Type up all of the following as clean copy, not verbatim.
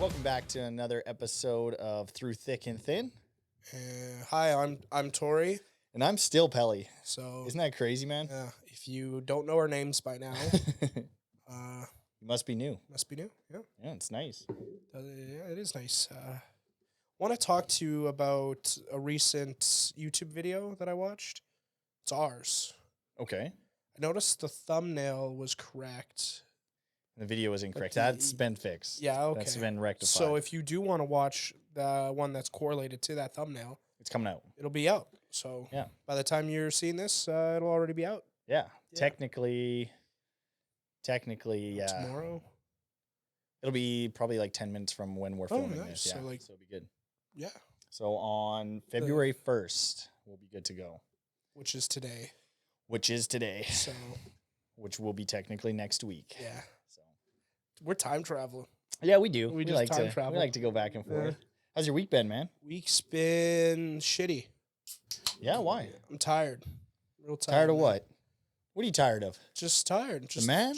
Welcome back to another episode of Through Thick and Thin. Hi, I'm Torrie. And I'm still Pelle. So isn't that crazy, man? if you don't know our names by now, You must be new. must be new. Yeah, Yeah, it's nice. yeah, it is nice. Want to talk to you about a recent YouTube video that I watched. It's ours. Okay. I noticed the thumbnail was correct. The video was incorrect. the- That's been fixed. Yeah, okay. That's been rectified. So if you do want to watch the one that's correlated to that thumbnail, it's coming out. it'll be out. So Yeah. by the time you're seeing this, it'll already be out. Yeah. Yeah. Technically, yeah. Tomorrow. It'll be probably like 10 minutes from when we're Oh, filming nice. this. Yeah. So, like- so it'll be good. Yeah, So on February 1st, we'll be good to go, which is today. which is today, So which will be technically next week. yeah. So We're time traveling. yeah, we do. We We just like time to travel. We like to go back and forth. Yeah. How's your week been, man? Week's been shitty. Yeah, why? I'm tired. Real tired. Tired of man. what? What are you tired of? Just tired. Just man?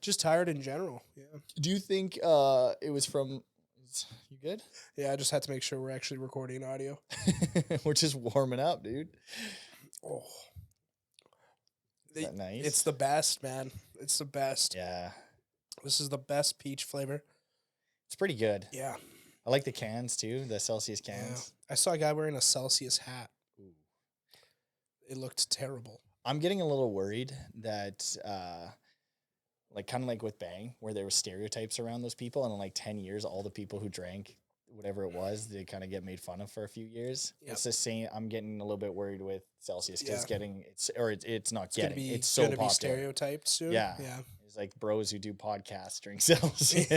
just tired in general. Yeah. Do you think it was from? You good? Yeah. I just had to make sure we're actually recording audio. We're just warming up, dude. Oh. Is that nice? It's the best, man. It's the best. Yeah, This is the best peach flavor. it's pretty good. Yeah. I like the cans too, the Celsius cans. I saw a guy wearing a Celsius hat. Ooh. It looked terrible. I'm getting a little worried that, like, kind of like with Bang, where there were stereotypes around those people, and in like 10 years, all the people who drank whatever it was, they kind of get made fun of for a few years. Yep. It's the same. I'm getting a little bit worried with Celsius because Yeah. it's not It's gonna getting, be it's so gonna popular. be stereotyped soon. Yeah. Yeah. It's like bros who do podcasts drink Celsius.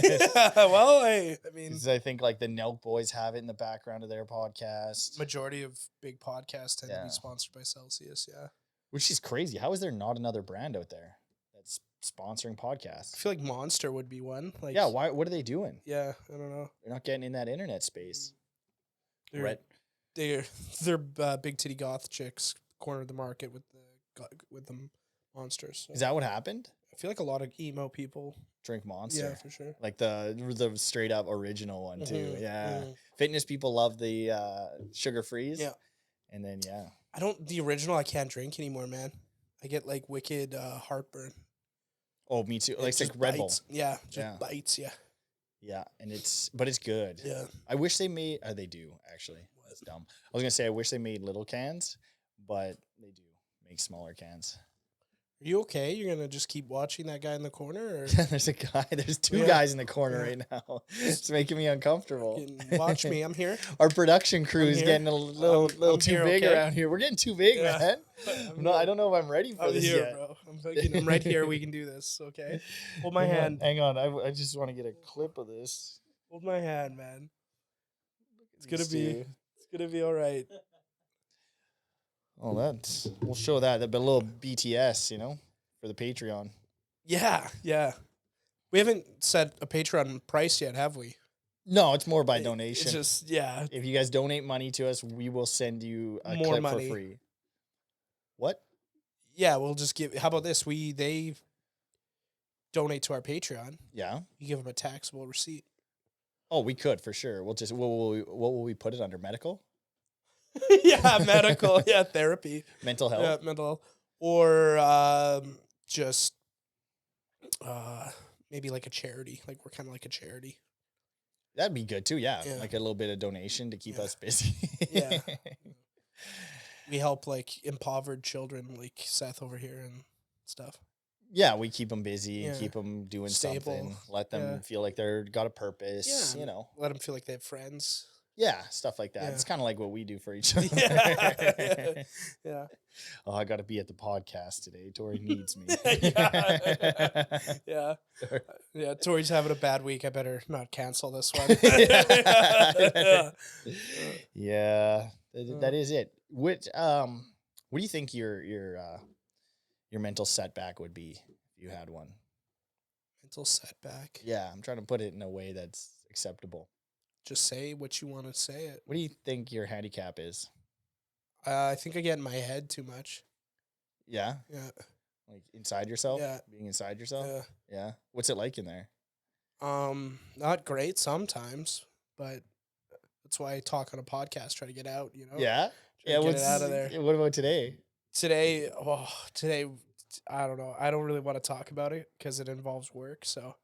Well, I mean, 'Cause I think like the Nelk Boys have it in the background of their podcast, majority of big podcasts tend to Yeah. be sponsored by Celsius. Yeah. which is crazy. How is there not another brand out there that's sponsoring I podcasts? feel like Monster would be one. Like, Yeah, why? What are they doing? Yeah, I don't know. They're not getting in that internet space. They're Right. they're big titty goth chicks cornered the market with the monsters. So Is that what happened? I feel like a lot of emo people. Drink Monster. Yeah, for sure. Like the straight up original one too. Mhm, Yeah. mhm. Fitness people love the sugar freeze. Yeah. And then The original I can't drink anymore, man. I get like wicked heartburn. Oh, me too. It Like it's like just Red Bull. bites. Yeah, just Yeah. bites. Yeah, Yeah, and but it's good. yeah. I wish they made. They do actually. That's dumb. I was gonna say I wish they made little cans, but they do make smaller cans. Are you okay? You're gonna just keep watching that guy in the corner, or There's a guy. There's two Yeah. guys in the corner Yeah. right now. It's making me uncomfortable. watch me? I'm here. Our production crew is here. getting a little I'm too here, big okay? around here. We're getting too big, Yeah. man. I'm I don't know if I'm ready for I'm this here, yet. bro. I'm right here. We can do this. Okay. Hold my hand. Hang on. I just want to get a clip of this. Hold my hand, man. It's gonna These be. two. It's gonna be all right. Oh, we'll show that. That'd be a little BTS, for the Patreon. Yeah, yeah. We haven't set a Patreon price yet, have we? No, it's more by It's donation. just yeah. If you guys donate money to us, we will send you a More clip money. for free. What? Yeah, we'll just give. How about this? They donate to our Patreon. Yeah. You give them a taxable receipt. Oh, we could for sure. We'll just what will we put it under? Medical, Yeah, medical. Yeah, therapy. mental health. Yeah, mental health. Or just maybe like a charity. Like we're kind of like a charity. That'd be good too. Yeah. Yeah. Like a little bit of donation to keep Yeah. us busy. Yeah. We help like impoverished children, like Seth over here and stuff. Yeah, we keep them busy and Yeah. keep them doing Stable. something. Let them Yeah. feel like they're got a purpose. Yeah. Let them feel like they have friends. Yeah, stuff like that. Yeah. It's kind of like what we do for each other. Yeah. Yeah. Oh, I got to be at the podcast today. Tori needs me. Yeah. Yeah. Yeah. Tori's having a bad week. I better not cancel this one. Yeah, that is it. What do you think your mental setback would be if you had one? Mental setback. Yeah, I'm trying to put it in a way that's acceptable. Just say what you want to say it. What do you think your handicap is? I think I get in my head too much. Yeah, Yeah. like inside yourself. Yeah. Being inside yourself. Yeah. Yeah. What's it like in there? Not great sometimes, but that's why I talk on a podcast, try to get out, Yeah. try Yeah. to get it out of there. What about today? Today, I don't know. I don't really want to talk about it because it involves work. So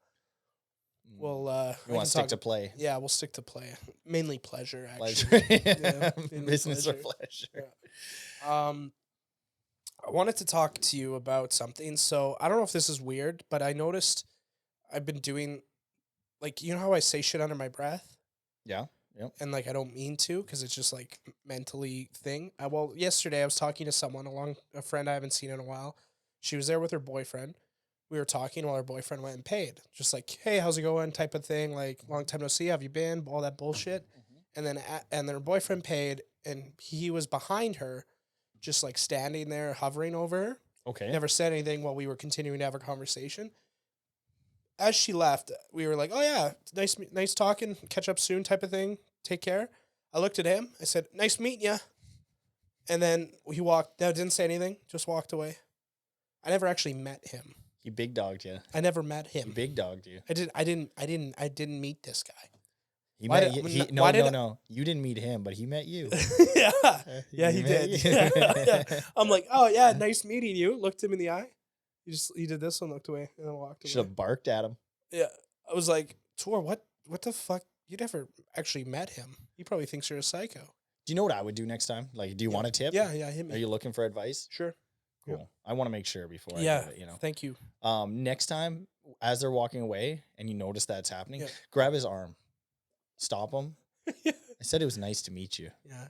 we'll, You I want can to stick talk- to play? Yeah, we'll stick to play. Mainly pleasure, Pleasure. actually. Yeah, mainly Business or pleasure. pleasure? I wanted to talk to you about something. So I don't know if this is weird, but I noticed I've been doing, like, you know how I say shit under my breath? Yeah. Yep. And like I don't mean to because it's just like mentally thing. Well, yesterday I was talking to someone a friend I haven't seen in a while. She was there with her boyfriend. We were talking while her boyfriend went and paid, just like, hey, how's it going, type of thing. Like, long time no see, have you been? All that bullshit. And then her boyfriend paid, and he was behind her, just like standing there hovering over her. Okay. Never said anything while we were continuing to have a conversation. As she left, we were like, "Oh yeah, nice talking. Catch up soon," type of thing. Take care. I looked at him. I said, "Nice meeting you." And then he walked. No, didn't say anything. Just walked away. I never actually met him. He big dogged you. I never met him. He big dogged you. I didn't meet this guy. He Why met did- you. why did- No. You didn't meet him, but he met you. Yeah, he met did. you. Yeah. I'm like, "Oh yeah, nice meeting you." Looked him in the eye. He did this one, looked away, and then walked away. Should have barked at him. Yeah, I was like, Tor, what the fuck? You never actually met him. He probably thinks you're a psycho. Do you know what I would do next time? Like, do you want a tip? Yeah, hit me. Are you looking for advice? Sure. Cool. Yeah. I want to make sure before I Yeah, do it, you know. thank you. Next time, as they're walking away and you notice that's happening, Yeah. grab his arm, stop him. Yeah. I said it was nice to meet you. Yeah.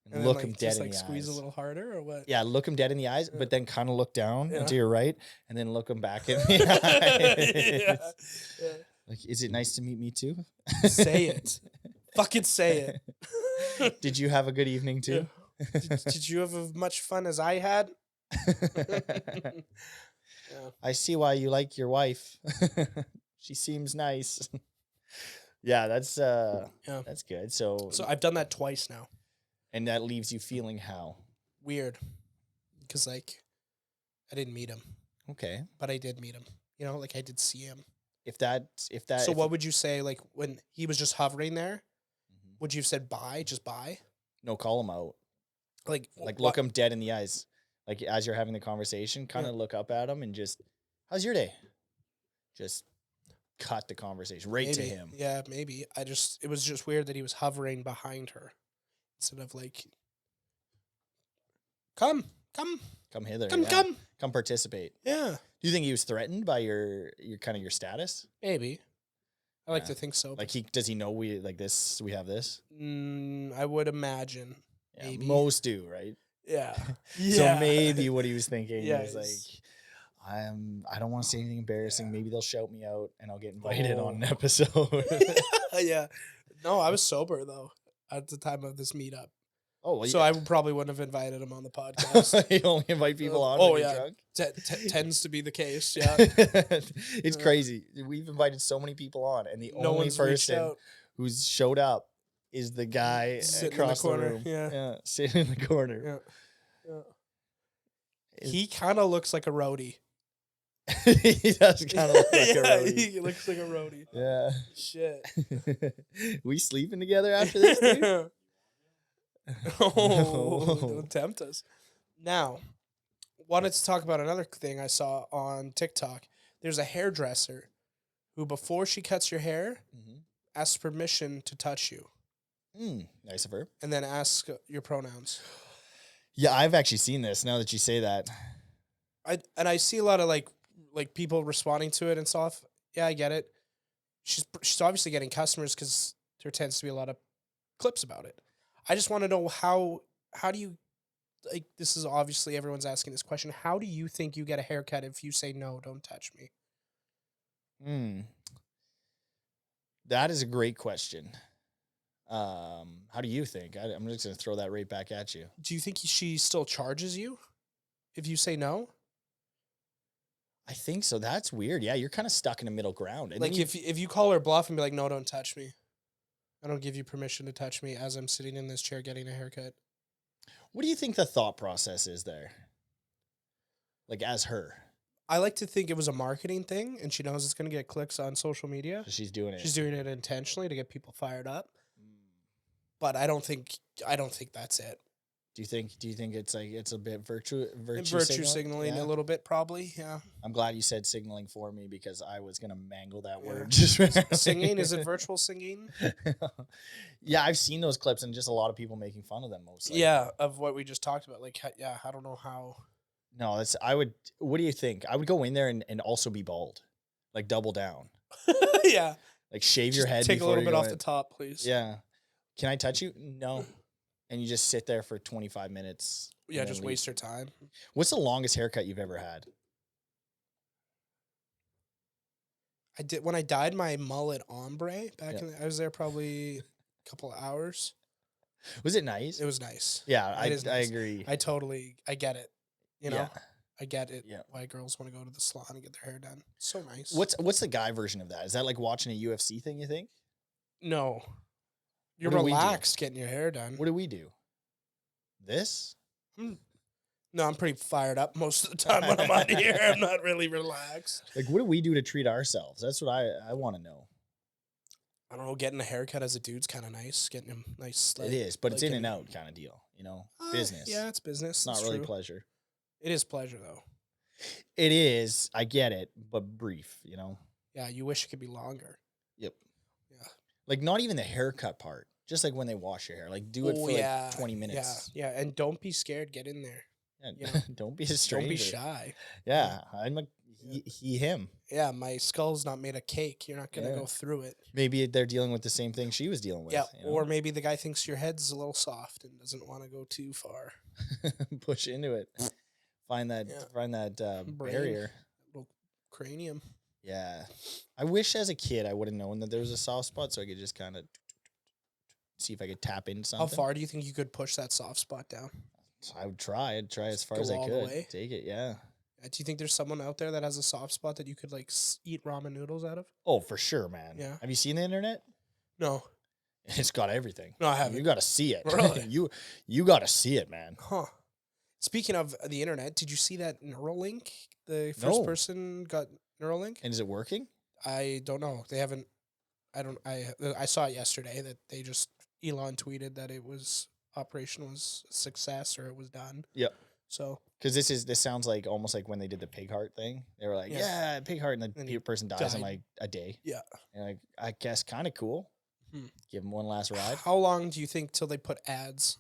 And And look then, him like, dead just, in like the squeeze eyes. a little harder or what? Yeah, look him dead in the eyes, Yeah. but then kind of look down Yeah. to your right, and then look him back in the eyes. Yeah. Like, is it nice to meet me too? Say it. Fucking say it. Did you have a good evening too? Did you have as much fun as I had? Yeah. I see why you like your wife. She seems nice. Yeah, that's good. So So I've done that twice now. and that leaves you feeling how? Weird. Because, like, I didn't meet him, Okay. but I did meet him. Like I did see him. If that So what would you say, like, when he was just hovering there? Mhm. Would you have said bye, just bye? No, call him out. Like Look him dead in the eyes. Like as you're having the conversation, kind Yeah. of look up at him and just, how's your day? Just cut the conversation right to maybe. him. Yeah, maybe. It was just weird that he was hovering behind her instead of like, come, Come hither. come, yeah. come. Come participate. Yeah, Do you think he was threatened by your kind of your status? maybe. I like Yeah. to think so. Like does he know we like this? We have this. I would imagine. Yeah, Maybe. most do, right? Yeah. So maybe what he was thinking Yeah, is it's- like, I don't want to say anything embarrassing. Yeah. Maybe they'll shout me out and I'll get invited on an Oh. episode. Yeah. No, I was sober though at the time of this meetup, Oh, well, so I probably wouldn't have invited him on the podcast. you only invite people on Oh, when yeah. you're drunk. Tends to be the case. Yeah. It's Yeah. crazy. We've invited so many people on, and the No only one's reached person out. who's showed up is the guy Sitting in the across the, corner, room. yeah. Sitting in the corner. Yeah. Is- He kind of looks like a roadie. he does kind of look like a Yeah, roadie. he looks like a roadie. Yeah. Shit. We sleeping together after this, dude? Oh, don't tempt us. Now, wanted to talk about another thing I saw on TikTok. There's a hairdresser who, before she cuts your hair, Mhm. asks permission to touch you Nice of her. and then asks your pronouns. Yeah, I've actually seen this now that you say that. I see a lot of like people responding to it and stuff. Yeah, I get it. She's obviously getting customers because there tends to be a lot of clips about it. I just want to know how do you, like, this is obviously everyone's asking this question. How do you think you get a haircut if you say no, don't touch me? That is a great question. How do you think? I'm just going to throw that right back at you. Do you think she still charges you if you say no? I think so. That's weird. Yeah, you're kind of stuck in a middle ground. And Like then if you call her bluff and be like, no, don't touch me. I don't give you permission to touch me as I'm sitting in this chair getting a haircut. what do you think the thought process is there? Like as her. I like to think it was a marketing thing, and she knows it's going to get clicks on social media. So she's doing it. She's doing it intentionally to get people fired up. Mm. But I don't think that's it. Do you think it's like it's a bit virtue signaling Yeah. a little bit, probably. Yeah. I'm glad you said signaling for me because I was gonna mangle that Yeah. word. Just Singing, is it virtual singing? Yeah, I've seen those clips and just a lot of people making fun of them mostly. Yeah, of what we just talked about. Like, yeah, I don't know how. No, that's I would. What do you think? I would go in there and also be bald, like double down, Yeah. like shave Just your head. take a before little you bit go off in. the top, please. Yeah. Can I touch you? No. And you just sit there for 25 minutes. Yeah, and then just leave. waste your time. What's the longest haircut you've ever had? I did when I dyed my mullet ombre back Yeah. I was there probably a couple of hours. Was it nice? It was nice. Yeah, It is I nice. agree. I get it. You know, Yeah. I get it. Yeah. Why girls want to go to the salon and get their hair done. So nice. What's the guy version of that? Is that like watching a UFC thing, you think? No. You're What do we do? relaxed getting your hair done. What do we do? This? No, I'm pretty fired up most of the time when I'm on here. I'm not really relaxed. Like, what do we do to treat ourselves? That's what I want to know. I don't know. Getting a haircut as a dude's kind of nice. Getting him nice. It is, but it's like in and getting- out kind of deal, you know? Business. Yeah, it's business. It's not It's really true. pleasure. It is pleasure though. It is. I get it, but brief, you know? Yeah, you wish it could be longer. Yep. Yeah. Like, not even the haircut part. Just like when they wash your hair. Like, do it for like 20 minutes. Yeah, and don't be scared. Get in there. And you know, don't be a stranger. Don't be shy. Yeah. I'm like, him. Yeah, my skull's not made of cake. You're not gonna Yeah. go through it. Maybe they're dealing with the same thing she was dealing with. Yeah, you know? or maybe the guy thinks your head's a little soft and doesn't want to go too far. push into it. Find that Brain. barrier. Little cranium. Yeah. I wish as a kid I would have known that there was a soft spot so I could just kind of see if I could tap into something. How far do you think you could push that soft spot down? So I would try. I'd try as far Go as I all the could. way? Take it, yeah. Do you think there's someone out there that has a soft spot that you could like eat ramen noodles out of? Oh, for sure, man. Yeah. Have you seen the internet? No. It's got everything. No, I haven't. You got to see it. Really? you got to see it, man. Huh. Speaking of the internet, did you see that Neuralink? The first No. person got Neuralink? And is it working? I don't know. They haven't. I saw it yesterday that they just Elon tweeted that operation was a success or it was done. Yep. So Because this sounds like almost like when they did the pig heart thing. They were like, yeah, pig heart, and And the he person dies in died. like a day. yeah. And like, I guess kind of cool. Hmm. Give him one last ride. How long do you think till they put ads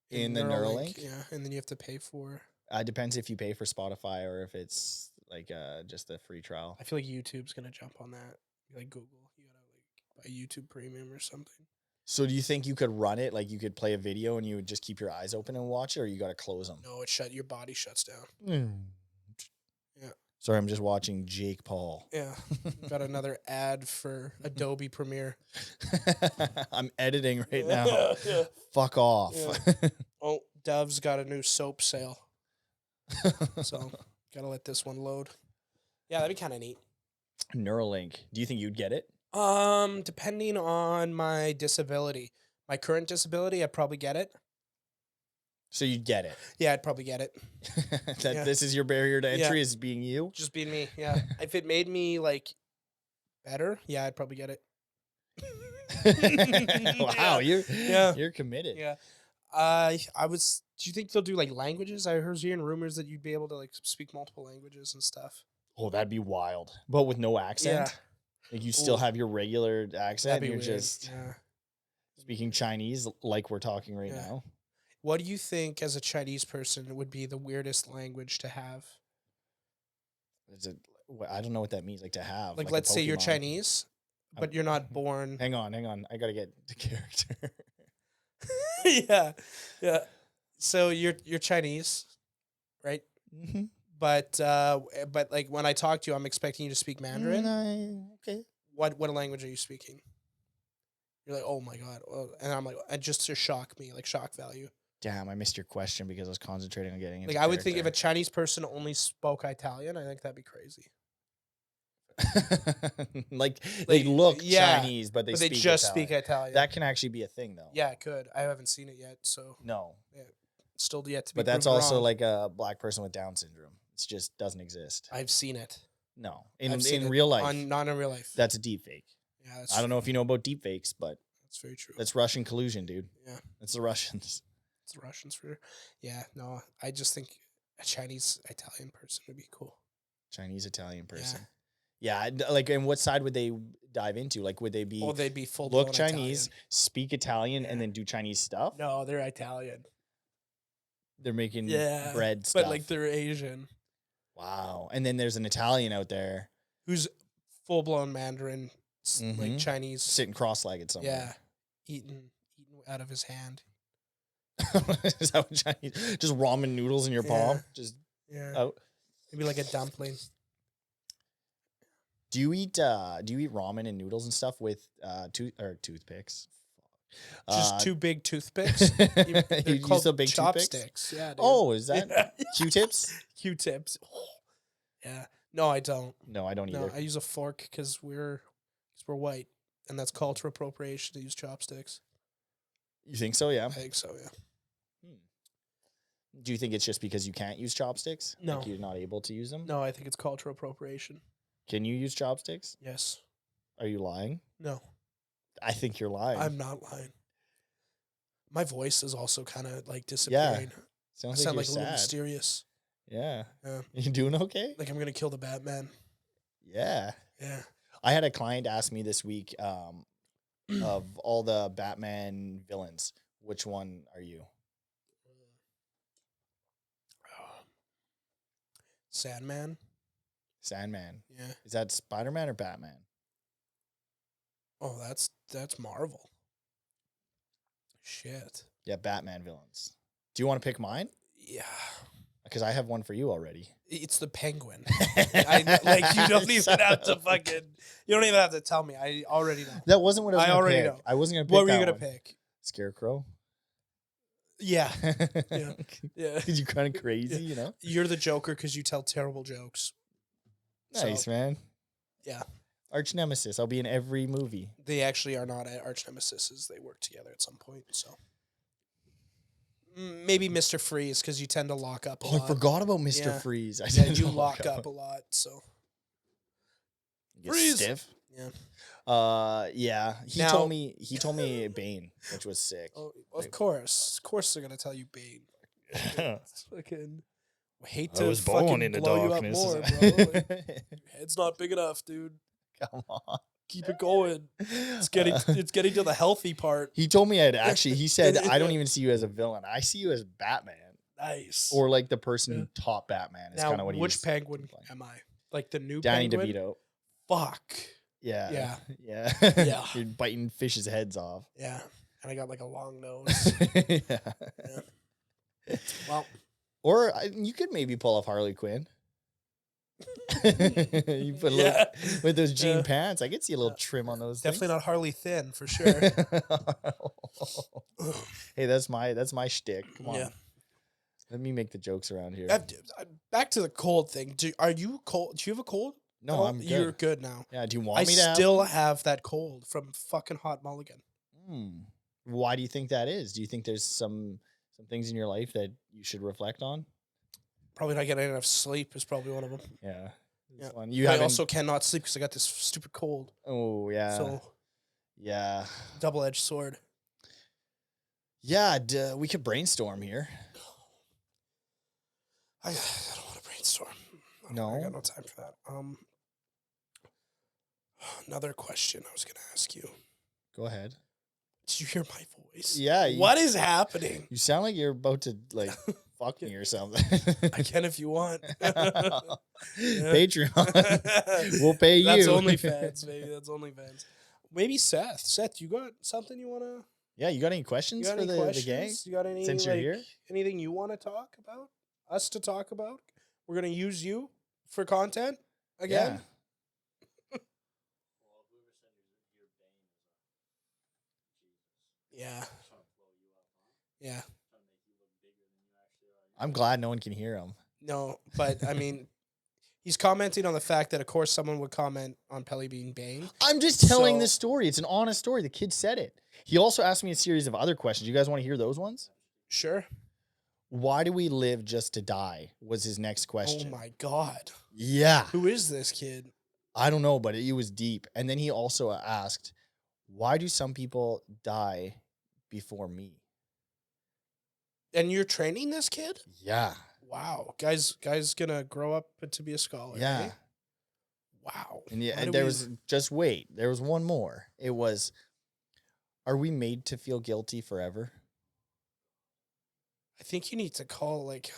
In the Neuralink? Yeah, and then you have to pay for. Depends if you pay for Spotify or if it's like just a free trial. I feel like YouTube's gonna jump on that. Like Google, you gotta like buy YouTube Premium or something. So do you think you could run it? Like you could play a video and you would just keep your eyes open and watch it, or you got to close them? No, your body shuts down. Yeah. Sorry, I'm just watching Jake Paul. Yeah, got another ad for Adobe Premiere. I'm editing right now. Yeah. Fuck off. Oh, Dove's got a new soap sale, so gotta let this one load. Yeah, that'd be kind of neat. Neuralink. Do you think you'd get it? Depending on my disability, my current disability, I'd probably get it. So you'd get it. Yeah, I'd probably get it. That This is your barrier to entry Yeah. is being you. Just being me. Yeah, if it made me like better, yeah, I'd probably get it. Wow, Yeah. you're committed. Yeah. I was. Do you think they'll do like languages? I heard hearing rumors that you'd be able to like speak multiple languages and stuff. Oh, that'd be wild. But with no accent. Yeah. Like you still Ooh. have your regular accent. That'd be You're weird. just Yeah. speaking Chinese like we're talking right Yeah. now. What do you think, as a Chinese person, would be the weirdest language to have? Is it? I don't know what that means. Like to have. Like a let's say you're Pokemon. Chinese, but you're not born. Hang on. I gotta get the character. Yeah, yeah. So you're Chinese, right? Mm-hmm. But like when I talk to you, I'm expecting you to speak Mandarin. Okay. What language are you speaking? You're like, oh my god, and I'm like, and just to shock me, like shock value. Damn, I missed your question because I was concentrating on getting into Like I would think if a character. Chinese person only spoke Italian, I think that'd be crazy. like they look yeah, Chinese, but they But they speak just Italian. speak Italian. That can actually be a thing, though. Yeah, it could. I haven't seen it yet, so No, still yet to be. but that's proven also wrong. like a black person with Down syndrome. It just doesn't exist. I've seen it. No, I've seen in it real life, not in real life. that's a deep fake. Yeah, I don't know if you know about deep fakes, but that's very true. that's Russian collusion, dude. Yeah, That's the Russians. it's the Russians for. Yeah, no, I just think a Chinese Italian person would be cool. Chinese Italian person. Yeah, like, and what side would they dive into? Like, would they be Oh, they'd be full look Chinese, Italian. speak Italian, and then do Chinese stuff? No, they're Italian. They're making Yeah, bread stuff. but like they're Asian. Wow. And then there's an Italian out there Who's full blown Mandarin, like Mhm. Chinese. sitting cross-legged somewhere. Yeah, eating out of his hand. Is that what Chinese? Just ramen noodles in your palm? Just Yeah, out. maybe like a dumpling. Do you eat ramen and noodles and stuff with toothpicks? Just two big toothpicks. They're You use called the big toothpicks? chopsticks. Yeah. Dude. Oh, is that Yeah. Q-tips? Q-tips? Yeah. No, I don't. No, I don't No, either. I use a fork because we're white, and that's cultural appropriation to use chopsticks. You think so? Yeah. I think so. Yeah. Do you think it's just because you can't use chopsticks? No. Like you're not able to use them? No, I think it's cultural appropriation. Can you use chopsticks? Yes. Are you lying? No, I think you're lying. I'm not lying. My voice is also kind of like disappearing. I Sounds sound like like a you're little sad. mysterious. Yeah. Yeah. You doing okay? Like I'm gonna kill the Batman. Yeah. Yeah. I had a client ask me this week, of all the Batman villains, which one are you? Sandman. Sandman. Yeah. Is that Spider-Man or Batman? Oh, that's Marvel. Shit. Yeah, Batman villains. Do you want to pick mine? Yeah. Because I have one for you already. It's the Penguin. Like you don't even have to fucking. You don't even have to tell me. I already know. That wasn't what I was I going to already pick. know. I wasn't going to pick What were you that gonna one. pick? Scarecrow. Yeah. Yeah. Yeah. Because you're kind of crazy, you know? You're the Joker because you tell terrible jokes. Nice, So, man. yeah. Arch nemesis. I'll be in every movie. They actually are not arch nemesis. They work together at some point. So maybe Mr. Freeze because you tend to lock up a lot. I forgot about Mr. Yeah. Freeze. Yeah, you lock up a lot. So Get Freeze! stiff. Yeah. Yeah. He Now- told me Bane, which was sick. Oh, of course they're gonna tell you Bane. It's fucking hate to fucking blow you up more, bro. Like, your head's not big enough, dude. Come on. Keep it going. It's getting to the healthy part. He told me he said, I don't even see you as a villain. I see you as Batman. Nice. Or like the person who taught Batman is now, kind of what he which was penguin implying. am I? Like the new Danny penguin? DeVito. Fuck. Yeah. Yeah. Yeah. Yeah. You're biting fish's heads off. Yeah. And I got like a long nose. Yeah. Well, Or you could maybe pull off Harley Quinn. You put a little with those jean Yeah. pants. I could see a little trim on those. definitely not Harley Thin for sure. Hey, that's my shtick. Come on. Yeah. Let me make the jokes around here. Back to the cold thing. Are you cold? Do you have a cold? No, I'm good. You're good now. Yeah, do you want I me to have still one? have that cold from fucking Hot Mulligan. Why do you think that is? Do you think there's some things in your life that you should reflect on? Probably not getting enough sleep is probably one of them. Yeah. Yeah. One. You I haven't. also cannot sleep because I got this stupid cold. Oh yeah. So Yeah. double-edged sword. Yeah. We could brainstorm here. I don't want to brainstorm. I No? got no time for that. Another question I was going to ask you. Go ahead. Did you hear my voice? Yeah. What is happening? You sound like you're about to like fuck me or something. I can if you want. Patreon. We'll pay you. That's OnlyFans, baby. That's OnlyFans. Maybe Seth. Seth, you got something you want to? Yeah, you got any questions You got for any the questions? gang? You got any? Since you're here? Anything you want to talk about? Us to talk about? We're gonna use you for content again. Yeah. Yeah. I'm glad no one can hear him. No, but I mean, he's commenting on the fact that, of course, someone would comment on Pelle being Bane. I'm just telling So- this story. It's an honest story. The kid said it. He also asked me a series of other questions. You guys want to hear those ones? Sure. Why do we live just to die? Was his next question. Oh my God. Yeah. Who is this kid? I don't know, but it was deep. And then he also asked, why do some people die before me? And you're training this kid? Yeah. Wow. Guy's gonna grow up to be a scholar. Yeah. Eh? Wow. And yeah, Why and do there we- was just wait. There was one more. It was, are we made to feel guilty forever? I think you need to call like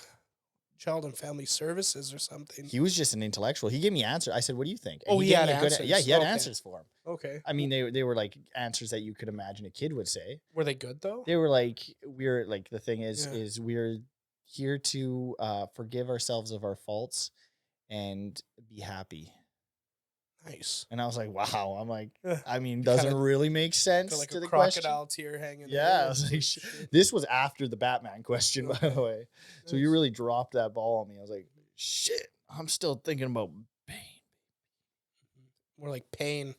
Child and Family Services or something. He was just an intellectual. He gave me answers. I said, "What do you think?" Oh, And he gave had me a good- answers. Yeah, he had Okay. answers for him. Okay. I mean, they were like answers that you could imagine a kid would say. Were they good though? They were like, we're like, the thing is, Yeah. is we're here to forgive ourselves of our faults and be happy. Nice. And I was like, wow. I'm like, Yeah. I mean, You doesn't kinda really make sense Got like to a the question. crocodile tear hanging. Yeah, there. I was like, Shit. this was after the Batman question, by the Okay. way. So you Nice. really dropped that ball on me. I was like, shit, I'm still thinking about pain. More like pain.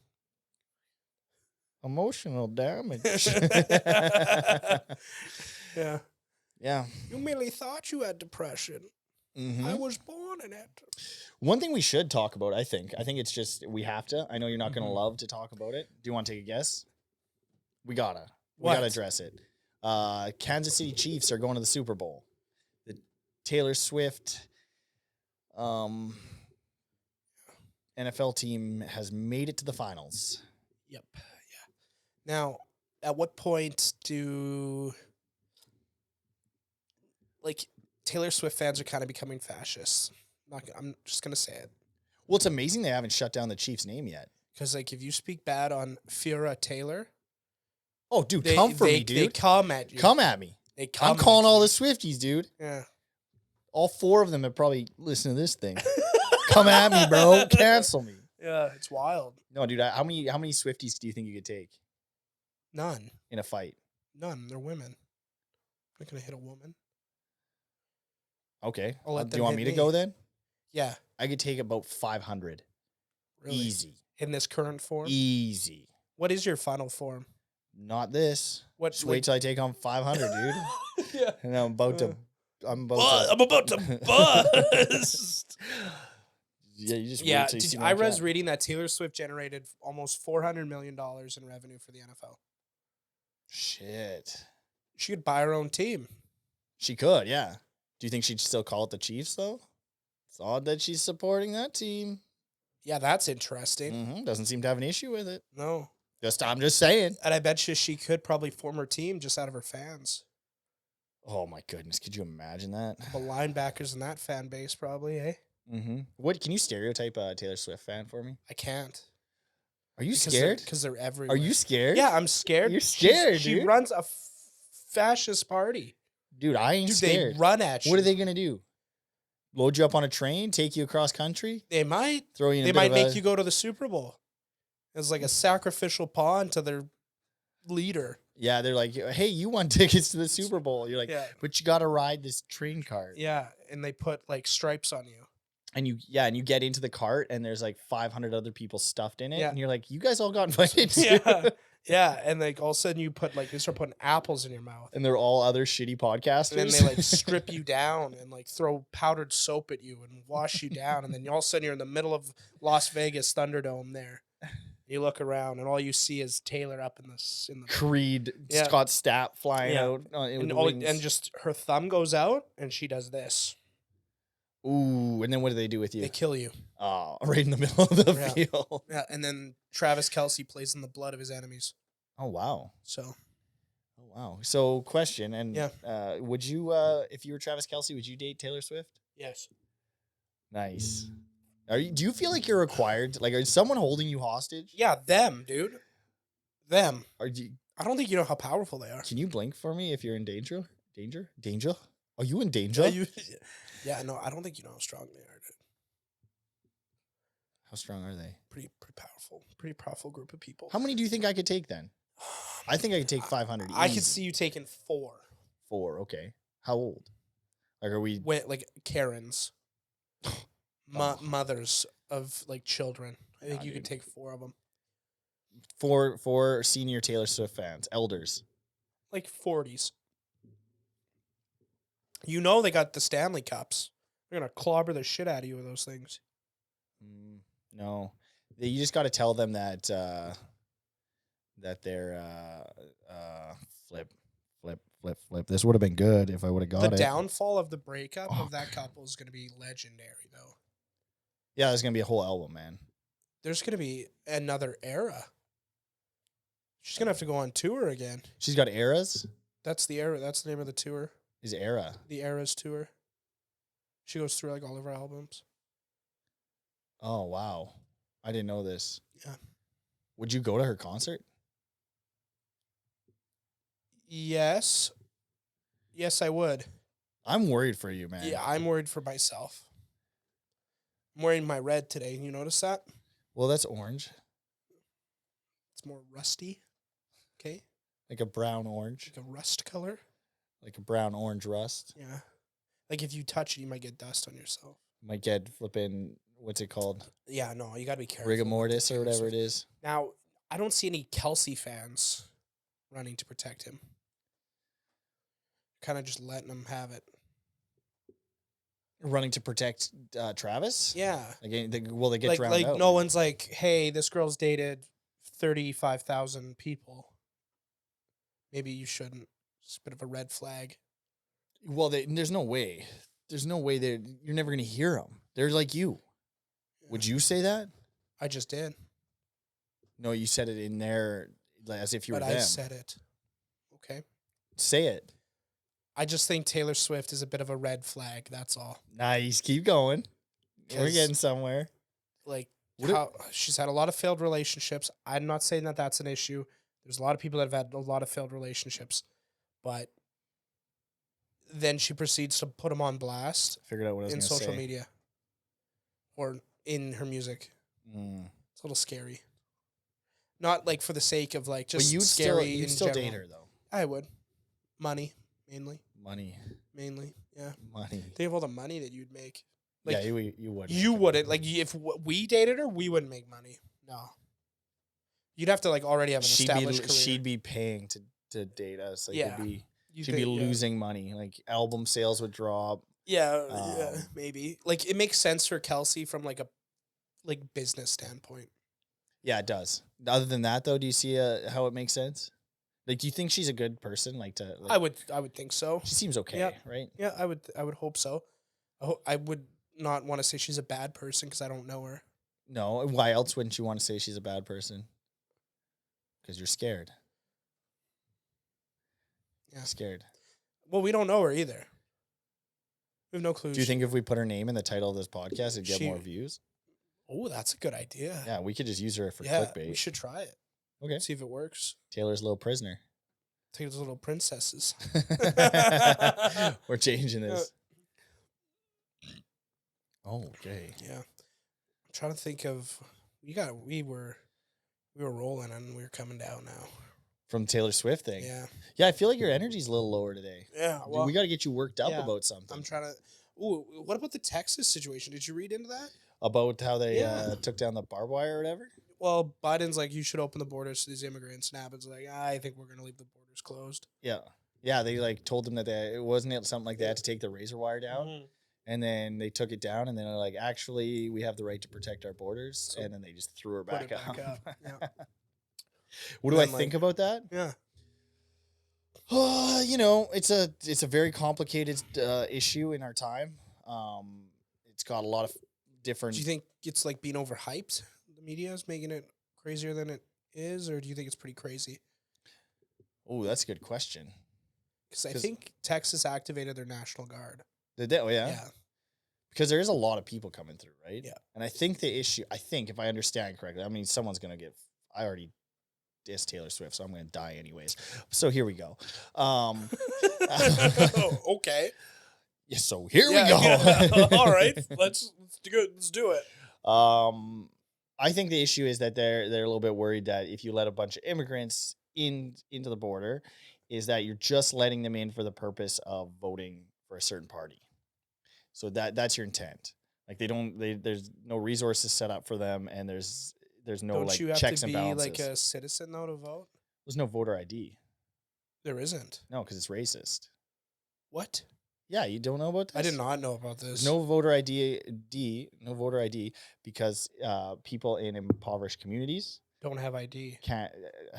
Emotional damage. Yeah. Yeah. You merely thought you had depression. Mhm. I was born in it. One thing we should talk about, I think it's just, we have to. I know you're not going to Mhm. love to talk about it. Do you want to take a guess? We gotta What? address it. Kansas City Chiefs are going to the Super Bowl. The Taylor Swift NFL team has made it to the finals. Yep. Yeah. Now, at what point do like Taylor Swift fans are kind of becoming fascists? I'm just gonna say it Well, it's amazing they haven't shut down the Chiefs' name yet. because like if you speak bad on Fiora Taylor, Oh, dude, come for me, They dude. come at you. Come at me. They come. I'm calling at all you. the Swifties, dude. Yeah. All 4 of them have probably listened to this thing. Come at me, bro. Cancel me. Yeah, it's wild. No, dude. How many Swifties do you think you could take None. in a fight? None. They're women. I'm not gonna hit a woman. Okay. I'll let Do them you want hit me to me. go then? Yeah. I could take about 500. Really. Easy. In this current form. Easy. What is your final form? Not this. What? Just wait till I take on 500, dude. Yeah. And I'm about to. I'm about to bust. Yeah, you just Yeah, wait till you see I my was cat. reading that Taylor Swift generated almost $400 million in revenue for the NFL. Shit. She could buy her own team. She could, yeah. Do you think she'd still call it the Chiefs, though? It's odd that she's supporting that team. Yeah, that's interesting. Doesn't seem to have an issue with it. No. I'm just saying. And I bet you she could probably form her team just out of her fans. Oh my goodness, could you imagine that? The linebackers in that fan base probably, eh? What can you stereotype a Taylor Swift fan for me? I can't. Are you scared? Because they're everywhere. Are you scared? Yeah, I'm scared. You're scared, She dude. runs a fascist party. Dude, I ain't Dude, scared. they run at you. What are they gonna do? Load you up on a train, take you across country, They might. throw you in They a bit might of make a- you go to the Super Bowl. It's like a sacrificial pawn to their leader. Yeah, they're like, hey, you won tickets to the Super Bowl. You're like, Yeah. but you gotta ride this train cart. Yeah, and they put like stripes on you. And you get into the cart and there's like 500 other people stuffed in it. Yeah. And you're like, you guys all got invited too. Yeah, yeah, and like all of a sudden you put like they start putting apples in your mouth, And they're all other shitty podcasters. and then they like strip you down and like throw powdered soap at you and wash you down, and then all of a sudden you're in the middle of Las Vegas Thunderdome there. You look around and all you see is Taylor up in the Creed, Yeah. Scott Stapp flying Yeah. out. and just her thumb goes out and she does this. Ooh, and then what do they do with you? They kill you. Oh, right in the middle of the Yeah. field. Yeah, and then Travis Kelce plays in the blood of his enemies. Oh, wow. So Oh, wow. So, question, and Yeah. would you, if you were Travis Kelce, would you date Taylor Swift? yes, Nice. Do you feel like you're required? Like, is someone holding you hostage? yeah, them, dude, them. Or do you, I don't think you know how powerful they are. can you blink for me if you're in danger? Danger? Are you in danger? Yeah, no, I don't think you know how strong they are, dude. How strong are they? Pretty powerful group of people. How many do you think I could take then? I think I could take 500. I easy. could see you taking 4. 4. Okay. How old? Like, are we? Wait, like Karens, mothers of like children. I think Nah, you could dude. take 4 of them, 4 senior Taylor Swift fans, elders. like 40s. You know they got the Stanley Cups. They're gonna clobber the shit out of you with those things. No, you just got to tell them that they're flip. This would have been good if I would have got The it. downfall of the breakup of that couple is gonna be legendary, though. Yeah, there's gonna be a whole album, man. There's gonna be another era. She's gonna have to go on tour again. She's got eras. That's the era. That's the name of the tour. Is era The Eras tour. She goes through like all of her albums. Oh wow, I didn't know this. Yeah. Would you go to her concert? Yes. Yes, I would. I'm worried for you, man. Yeah, I'm worried for myself. I'm wearing my red today. You notice that? Well, that's orange. It's more rusty. Okay. Like a brown orange. Like a rust color. Like a brown orange rust. Yeah. Like if you touch it, you might get dust on yourself. Might get flipping, what's it called? Yeah, no, you got to be careful. Rigor mortis or whatever it is. Now, I don't see any Kelsey fans running to protect him. Kind of just letting him have it. Running to protect Travis? Yeah. Like, will they get drowned like out? no one's like, hey, this girl's dated 35,000 people. Maybe you shouldn't. It's a bit of a red flag. Well, there's no way. There's no way that you're never going to hear them. They're like you. Would you say that? I just did. No, you said it in there as if you were them. But I said it. Okay. Say it. I just think Taylor Swift is a bit of a red flag. That's all. Nice. Keep going. We're getting somewhere. Like, she's had a lot of failed relationships. I'm not saying that that's an issue. There's a lot of people that have had a lot of failed relationships. But then she proceeds to put them on blast. Figured out what I was in going to say. social media. Or in her music. Mm. It's a little scary. Not like for the sake of like just but you'd scary. You'd in still general. date her though. I would. Money, mainly. Mainly, yeah. Money. Think of all the money that you'd make. Like, yeah, you would. You wouldn't. Like, if we dated her, we wouldn't make money. No. You'd have to like already have an established career. She'd be paying to date us. Like, Yeah. She'd be losing money. Like album sales would drop. Yeah, maybe. Like it makes sense for Kelsey from like a business standpoint. Yeah, it does. Other than that, though, do you see how it makes sense? Like, do you think she's a good person? Like, I would think so. She seems okay, Yeah. right? Yeah, I would hope so. I would not want to say she's a bad person because I don't know her. No, why else wouldn't you want to say she's a bad person? Because you're scared. Yeah, scared. Well, we don't know her either. We have no clue. Do you think if we put her name in the title of this podcast, it'd get more views? Oh, that's a good idea. Yeah, we could just use her for clickbait. We should try it. Okay. See if it works. Taylor's little prisoner. Taylor's little princesses. We're changing this. Oh, okay. Yeah. I'm trying to think of we were rolling and we were coming down now. From Taylor Swift thing. Yeah. Yeah, I feel like your energy's a little lower today. Yeah. Well, we got to get you worked up about something. I'm trying to. Ooh, what about the Texas situation? Did you read into that? About how they took down the barbed wire or whatever? Well, Biden's like, you should open the borders to these immigrants. And Abbott's like, I think we're going to leave the borders closed. Yeah. Yeah, they like told them that it wasn't something like they had to take the razor wire down. Mm-hmm. And then they took it down and then they're like, actually, we have the right to protect our borders. So and then they just threw her back up. Yeah. What do I think about that? Yeah. It's a very complicated issue in our time. It's got a lot of different. Do you think it's like being overhyped? The media is making it crazier than it is, or do you think it's pretty crazy? Oh, that's a good question. Because I think Texas activated their National Guard. Did they? Oh, yeah? Yeah. Because there is a lot of people coming through, right? Yeah. And I think the issue, if I understand correctly, I mean, someone's going to get, I already dissed Taylor Swift, so I'm going to die anyways. So here we go. Okay. Yeah, so here we go. Yeah. All right. Let's do it. I think the issue is that they're a little bit worried that if you let a bunch of immigrants into the border, is that you're just letting them in for the purpose of voting for a certain party. So that's your intent. Like there's no resources set up for them, and there's no checks and balances. Don't you have to be like a citizen though to vote? There's no voter ID. There isn't. No, because it's racist. What? Yeah, you don't know about this? I did not know about There's this. no voter ID because people in impoverished communities Don't have ID.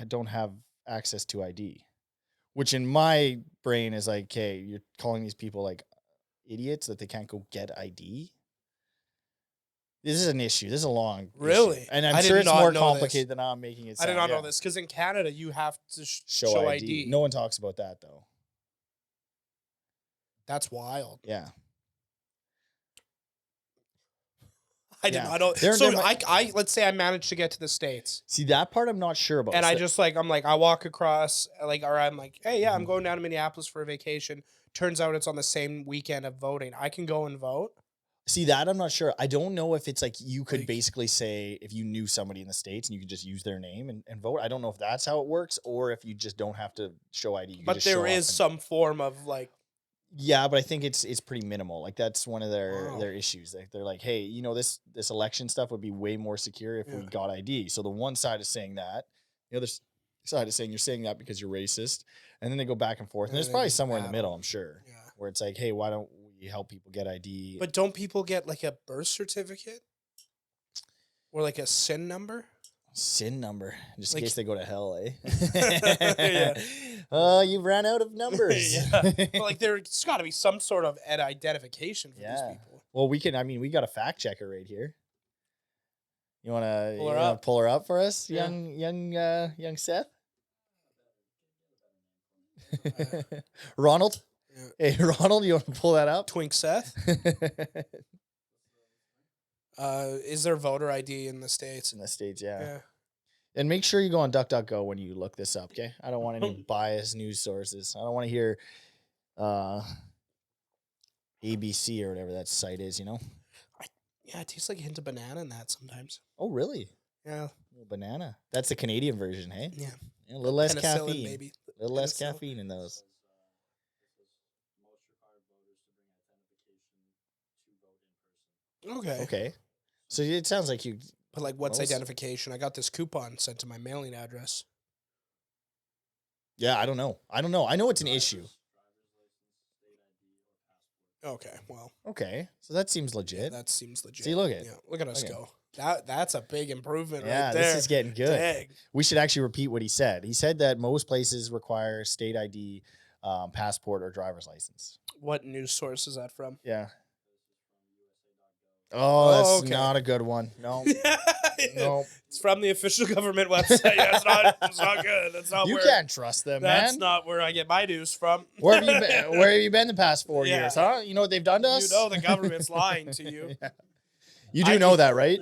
don't have access to ID. Which in my brain is like, okay, you're calling these people like idiots that they can't go get ID. This is an issue. This is a long Really? issue. And I'm I did sure it's not more know complicated this. than I'm making it I sound. did not know this because in Canada you have to Show ID. No one talks about that though. That's wild. Yeah. I did not know. I let's say I managed to get to the States. See, that part I'm not sure about. And I just like, I walk across, like, or I'm like, hey, yeah, I'm going down to Minneapolis for a vacation. Turns out it's on the same weekend of voting. I can go and vote. See, that I'm not sure. I don't know if it's like you could Like- basically say if you knew somebody in the States and you could just use their name and vote. I don't know if that's how it works or if you just don't have to show ID. You can But just there show up is some form of like, Yeah, but I think it's pretty minimal. Like that's one of Wow. their issues. Like they're like, hey, you know, this election stuff would be way more secure if we Yeah. got ID. So the one side is saying that, the other side is saying you're saying that because you're racist, and then they go back and forth. And And there's they probably just somewhere in the battle. middle, I'm sure, yeah. where it's like, hey, why don't we help people get ID? But don't people get like a birth certificate? Or like a SIN number? SIN number, just in Like- case they go to hell, eh? Yeah. Oh, you ran out of numbers. Yeah. Well, like there's got to be some sort of identification for Yeah. these people. Well, we got a fact checker right here. You want to Pull her up. pull her up for us, Yeah. young Seth? Ronald? Yeah. Hey, Ronald, you want to pull that up? Twink Seth? Is there voter ID in the States? In the States, yeah. Yeah. And make sure you go on DuckDuckGo when you look this up, okay? I don't want any biased news sources. I don't want to hear ABC or whatever that site is, you know? Yeah, it tastes like a hint of banana in that sometimes. Oh, really? Yeah. Little banana. That's the Canadian version, hey? Yeah. Yeah, a little less Penicillin, caffeine. maybe. A little less Penicillin. caffeine in those. Okay. Okay. So it sounds like you... But like, what's Most- identification? I got this coupon sent to my mailing address. Yeah, I don't know. I know it's an issue. Okay, well, Okay. So that seems legit. that seems legit. See, look at it. Yeah, look at us Okay. go. That's a big improvement Yeah, right there. this is getting good. Dang. We should actually repeat what he said. He said that most places require state ID, passport, or driver's license. What news source is that from? Yeah. Oh, that's okay. not a good one. No. No. It's from the official government website. Yeah, it's not good. That's not You where can't trust them, that's man. not where I get my news from. Where have you been? Where have you been the past 4 Yeah. years, huh? You know what they've done to us? You know the government's lying to you. Yeah. You do know that, right?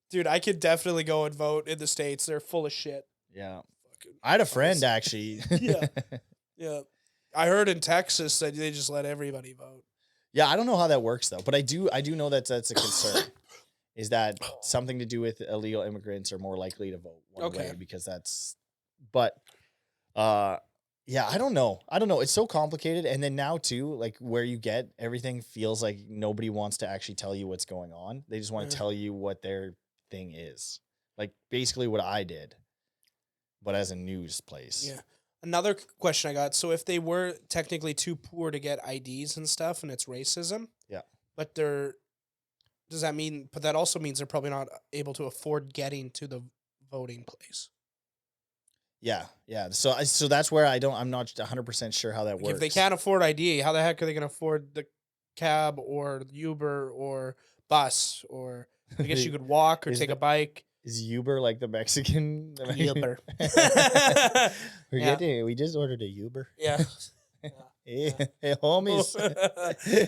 Dude, I could definitely go and vote in the States. They're full of shit. Yeah. Fucking I had a friend actually. Yeah. Yeah. I heard in Texas that they just let everybody vote. Yeah, I don't know how that works though, but I do know that's a concern. Is that something to do with illegal immigrants are more likely to vote one Okay. way because that's yeah, I don't know. It's so complicated. And then now too, like where you get everything feels like nobody wants to actually tell you what's going on. They just want to Yeah. tell you what their thing is. Like basically what I did, but as a news place. Yeah. Another question I got. So if they were technically too poor to get IDs and stuff and it's racism. Yeah. But does that mean, but that also means they're probably not able to afford getting to the voting place. Yeah. Yeah. So that's where I'm not 100% sure how that Like works. if they can't afford ID, how the heck are they going to afford the cab or Uber or bus? Or I guess you could walk or Is take the- a bike. Is Uber like the Mexican? Uber. We just ordered a Uber. Yeah. Hey, hey, homies.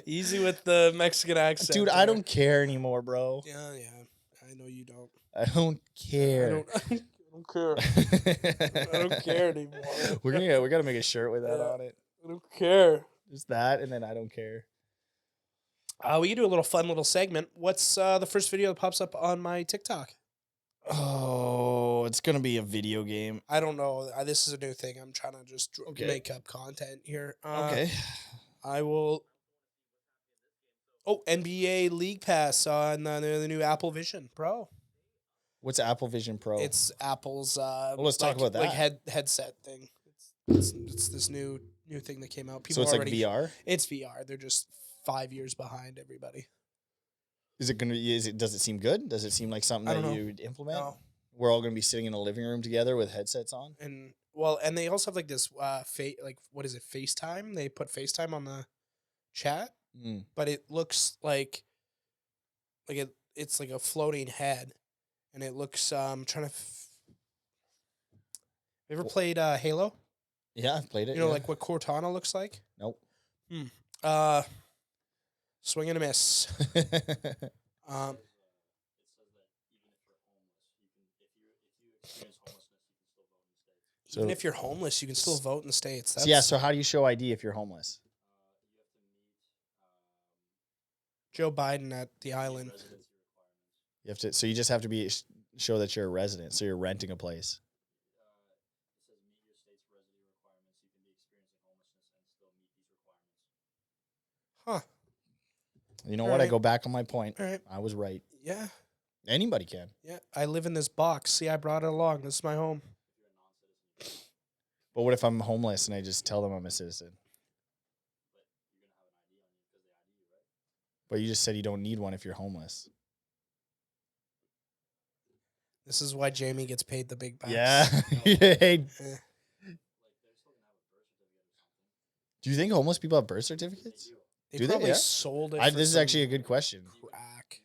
Easy with the Mexican accent. Dude, I don't care anymore, bro. Yeah, yeah. I know you don't. I don't care. I don't care. I don't care anymore. we gotta make a shirt with that Yeah. on it. I don't care. Just that, and then I don't care. We can do a little fun little segment. What's the first video that pops up on my TikTok? Oh, it's gonna be a video game. I don't know. This is a new thing. I'm trying to just Okay. make up content here. Okay. I will. Oh, NBA League Pass on the new Apple Vision Pro. What's Apple Vision Pro? It's Apple's. let's talk about Like that. headset thing. It's this new new thing that came out. So it's like VR? It's VR. They're just 5 years behind everybody. Is it going to be, does it seem good? Does it seem like something that you would implement? No. We're all going to be sitting in a living room together with headsets on? And they also have like this, what is it, FaceTime? They put FaceTime on the chat, but it looks like it's like a floating head. And it looks, trying to, you ever played Halo? Yeah, I've played it. You know, like what Cortana looks like? Nope. Swing and a miss. Even if you're homeless, you can still vote in the States. So how do you show ID if you're homeless? Joe Biden at the island. You have to. So you just have to show that you're a resident. So you're renting a place. Huh. You know what? I go back on my point. All right. I was right. Yeah. Anybody can. Yeah. I live in this box. See, I brought it along. This is my home. But what if I'm homeless and I just tell them I'm a citizen? But you just said you don't need one if you're homeless. This is why Jamie gets paid the big bucks. Yeah. Hey. Do you think homeless people have birth certificates? They probably sold it. This is actually a good question. Crack.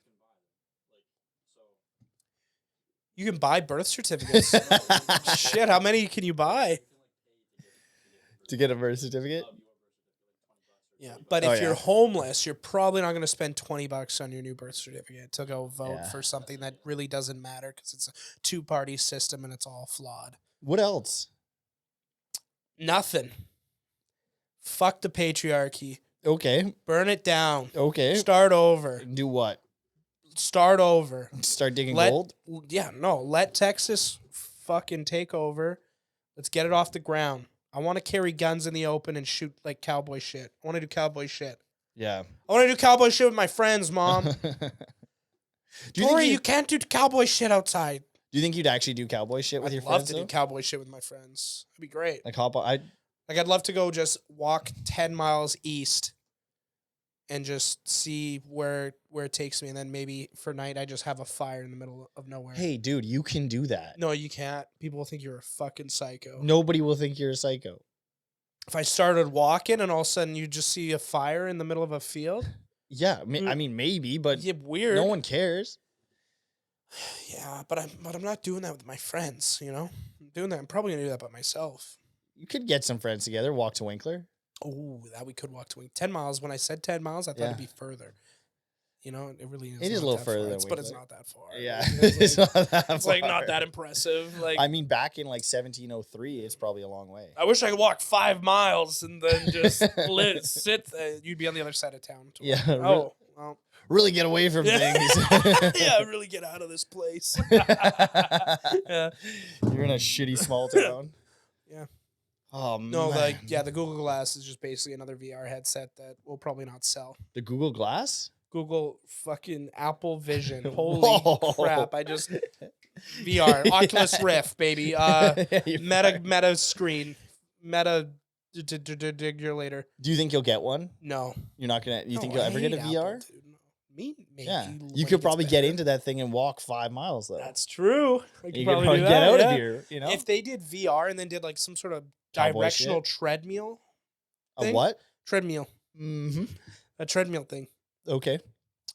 You can buy birth certificates. Shit, how many can you buy? To get a birth certificate? Yeah, but if you're homeless, you're probably not going to spend $20 on your new birth certificate to go vote for something that really doesn't matter because it's a two-party system and it's all flawed. What else? Nothing. Fuck the patriarchy. Okay. Burn it down. Okay. Start over. Do what? Start over. Start digging gold? Yeah, no. Let Texas fucking take over. Let's get it off the ground. I want to carry guns in the open and shoot like cowboy shit. I want to do cowboy shit. Yeah. I want to do cowboy shit with my friends, Mom. Torrie, you can't do cowboy shit outside. Do you think you'd actually do cowboy shit with your friends? I'd love to do cowboy shit with my friends. It'd be great. Like I'd love to go just walk 10 miles east and just see where it takes me. And then maybe for night, I just have a fire in the middle of nowhere. Hey, dude, you can do that. No, you can't. People will think you're a fucking psycho. Nobody will think you're a psycho. If I started walking and all of a sudden you just see a fire in the middle of a field. Yeah, I mean, maybe, but weird. No one cares. Yeah, but I'm not doing that with my friends, you know? I'm probably going to do that by myself. You could get some friends together, walk to Winkler. Oh, that we could walk to 10 miles. When I said 10 miles, I thought it'd be further. You know, it really is. It is a little further than but it's not that far. Yeah, it's not that far. It's like not that impressive. Like, I mean, back in like 1703, it's probably a long way. I wish I could walk 5 miles and then just sit. You'd be on the other side of town. Well, really get away from things. Yeah, really get out of this place. Yeah. You're in a shitty small town. Yeah. Oh, no, man. the Google Glass is just basically another VR headset that will probably not sell. The Google Glass? Google fucking Apple Vision. Holy crap. I just... VR. Oculus Rift, baby. Meta screen. Meta digulator. Do you think you'll get one? No. You're not going to... You think you'll ever get a VR? Apple, maybe. Yeah. You could probably get into that thing and walk 5 miles, though. That's true. You could probably get out of here, you know? If they did VR and then did like some sort of directional treadmill. A what? Treadmill. Mm-hmm. A treadmill thing. Okay.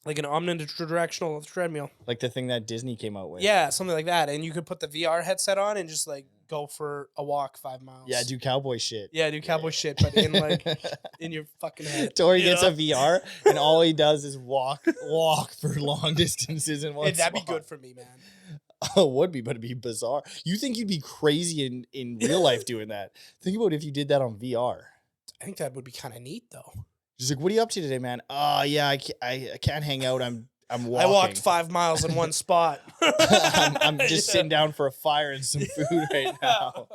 Like an omnidirectional treadmill. Like the thing that Disney came out with. Yeah, something like that. And you could put the VR headset on and just like go for a walk 5 miles. Yeah, do cowboy shit. Yeah, do cowboy shit, but in like in your fucking head. Torrie gets a VR and all he does is walk for long distances in one spot. That'd be good for me, man. Oh, it would be, but it'd be bizarre. You think you'd be crazy in real life doing that. Think about if you did that on VR. I think that would be kind of neat, though. Just like, what are you up to today, man? Oh, yeah, I can't hang out. I'm walking. I walked 5 miles in one spot. I'm just sitting down for a fire and some food right now.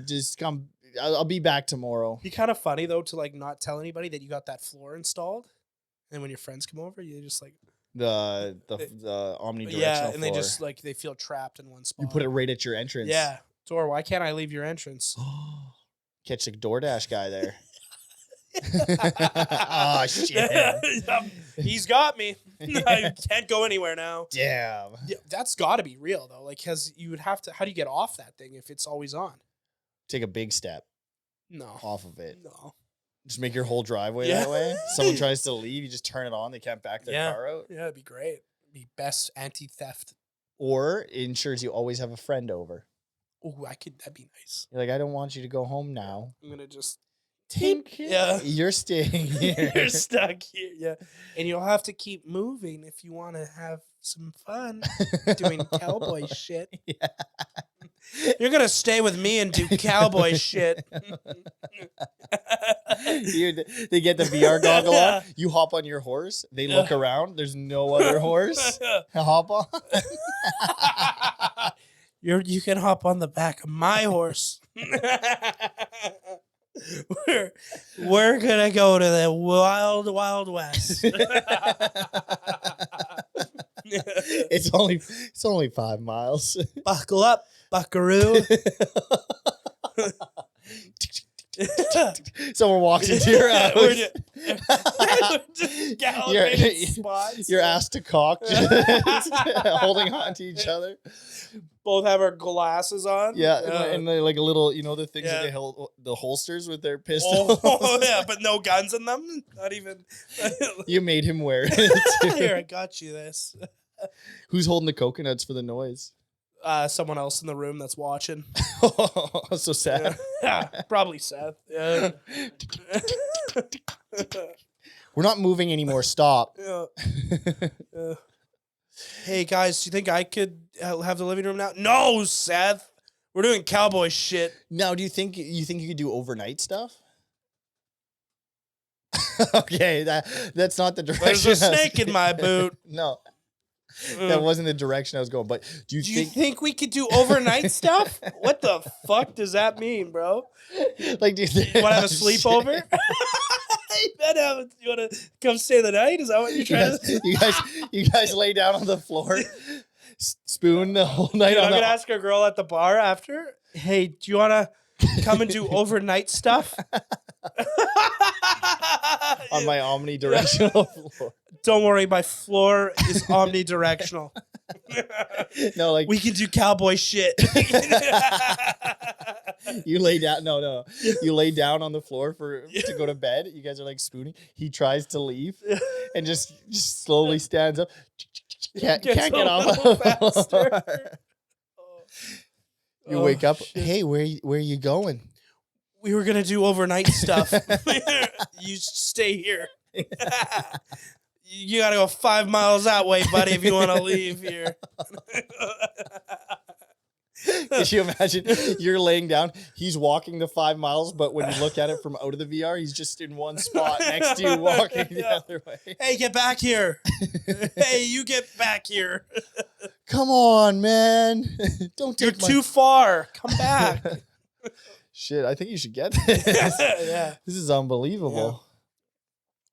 Just come. I'll be back tomorrow. Be kind of funny, though, to like not tell anybody that you got that floor installed. And when your friends come over, you just like... The omnidirectional yeah, and they floor. just like they feel trapped in one spot. You put it right at your entrance. Yeah. Tor, why can't I leave your entrance? catch the DoorDash guy there. Oh, shit. He's got me. I can't go anywhere now. Damn. Yeah, that's got to be real, though. Like, because you would have to... How do you get off that thing if it's always on? Take a big step No. off of it. No. Just make your whole driveway that way. Someone tries to leave, you just turn it on. They can't back their car out. Yeah, it'd be great. It'd be best anti-theft. Or it ensures you always have a friend over. Oh, that'd be nice. You're like, I don't want you to go home now. I'm going to just... Yeah. You're staying here. You're stuck here. Yeah. And you'll have to keep moving if you want to have some fun doing cowboy shit. Yeah. You're going to stay with me and do cowboy shit. They get the VR goggle on. You hop on your horse. They look around. There's no other horse. Hop on. You can hop on the back of my horse. We're gonna go to the wild, wild west. It's only 5 miles. Buckle up, buckaroo. Someone walks into your house. Just galloping spots. Your ass to cock, holding on to each other. Both have our glasses on. Yeah, and they're like a little, the things that they hold, the holsters with their pistols. Oh, yeah, but no guns in them. Not even. You made him wear it. Here, I got you this. Who's holding the coconuts for the noise? Someone else in the room that's watching. So sad. Yeah, probably Seth. Yeah. We're not moving anymore. Stop. Yeah. Hey guys, do you think I could have the living room now? No, Seth. We're doing cowboy shit. Now, do you think you could do overnight stuff? Okay, that's not the direction. There's a snake in my boot. No. That wasn't the direction I was going. But do you think we could do overnight stuff? What the fuck does that mean, bro? Like, do you think you want to have a sleepover? You want to come stay the night? Is that what you're trying to? You guys lay down on the floor, spoon the whole night. I'm gonna ask a girl at the bar after. Hey, do you want to come and do overnight stuff on my omnidirectional floor? Don't worry, my floor is omnidirectional. No, like we can do cowboy shit. You lay down. No. You lay down on the floor to go to bed. You guys are like spooning. He tries to leave and just slowly stands up. Can't get off. Faster. You wake up. Shit. Hey, where are you going? We were gonna do overnight stuff. You stay here. You gotta go 5 miles that way, buddy, if you want to leave here. Could you imagine you're laying down, he's walking the 5 miles, but when you look at it from out of the VR, he's just in one spot next to you walking the other way. Hey, get back here. Hey, you get back here. Come on, man. Don't take You're too far. Come back. Shit, I think you should get this. Yeah. This is unbelievable. Yeah.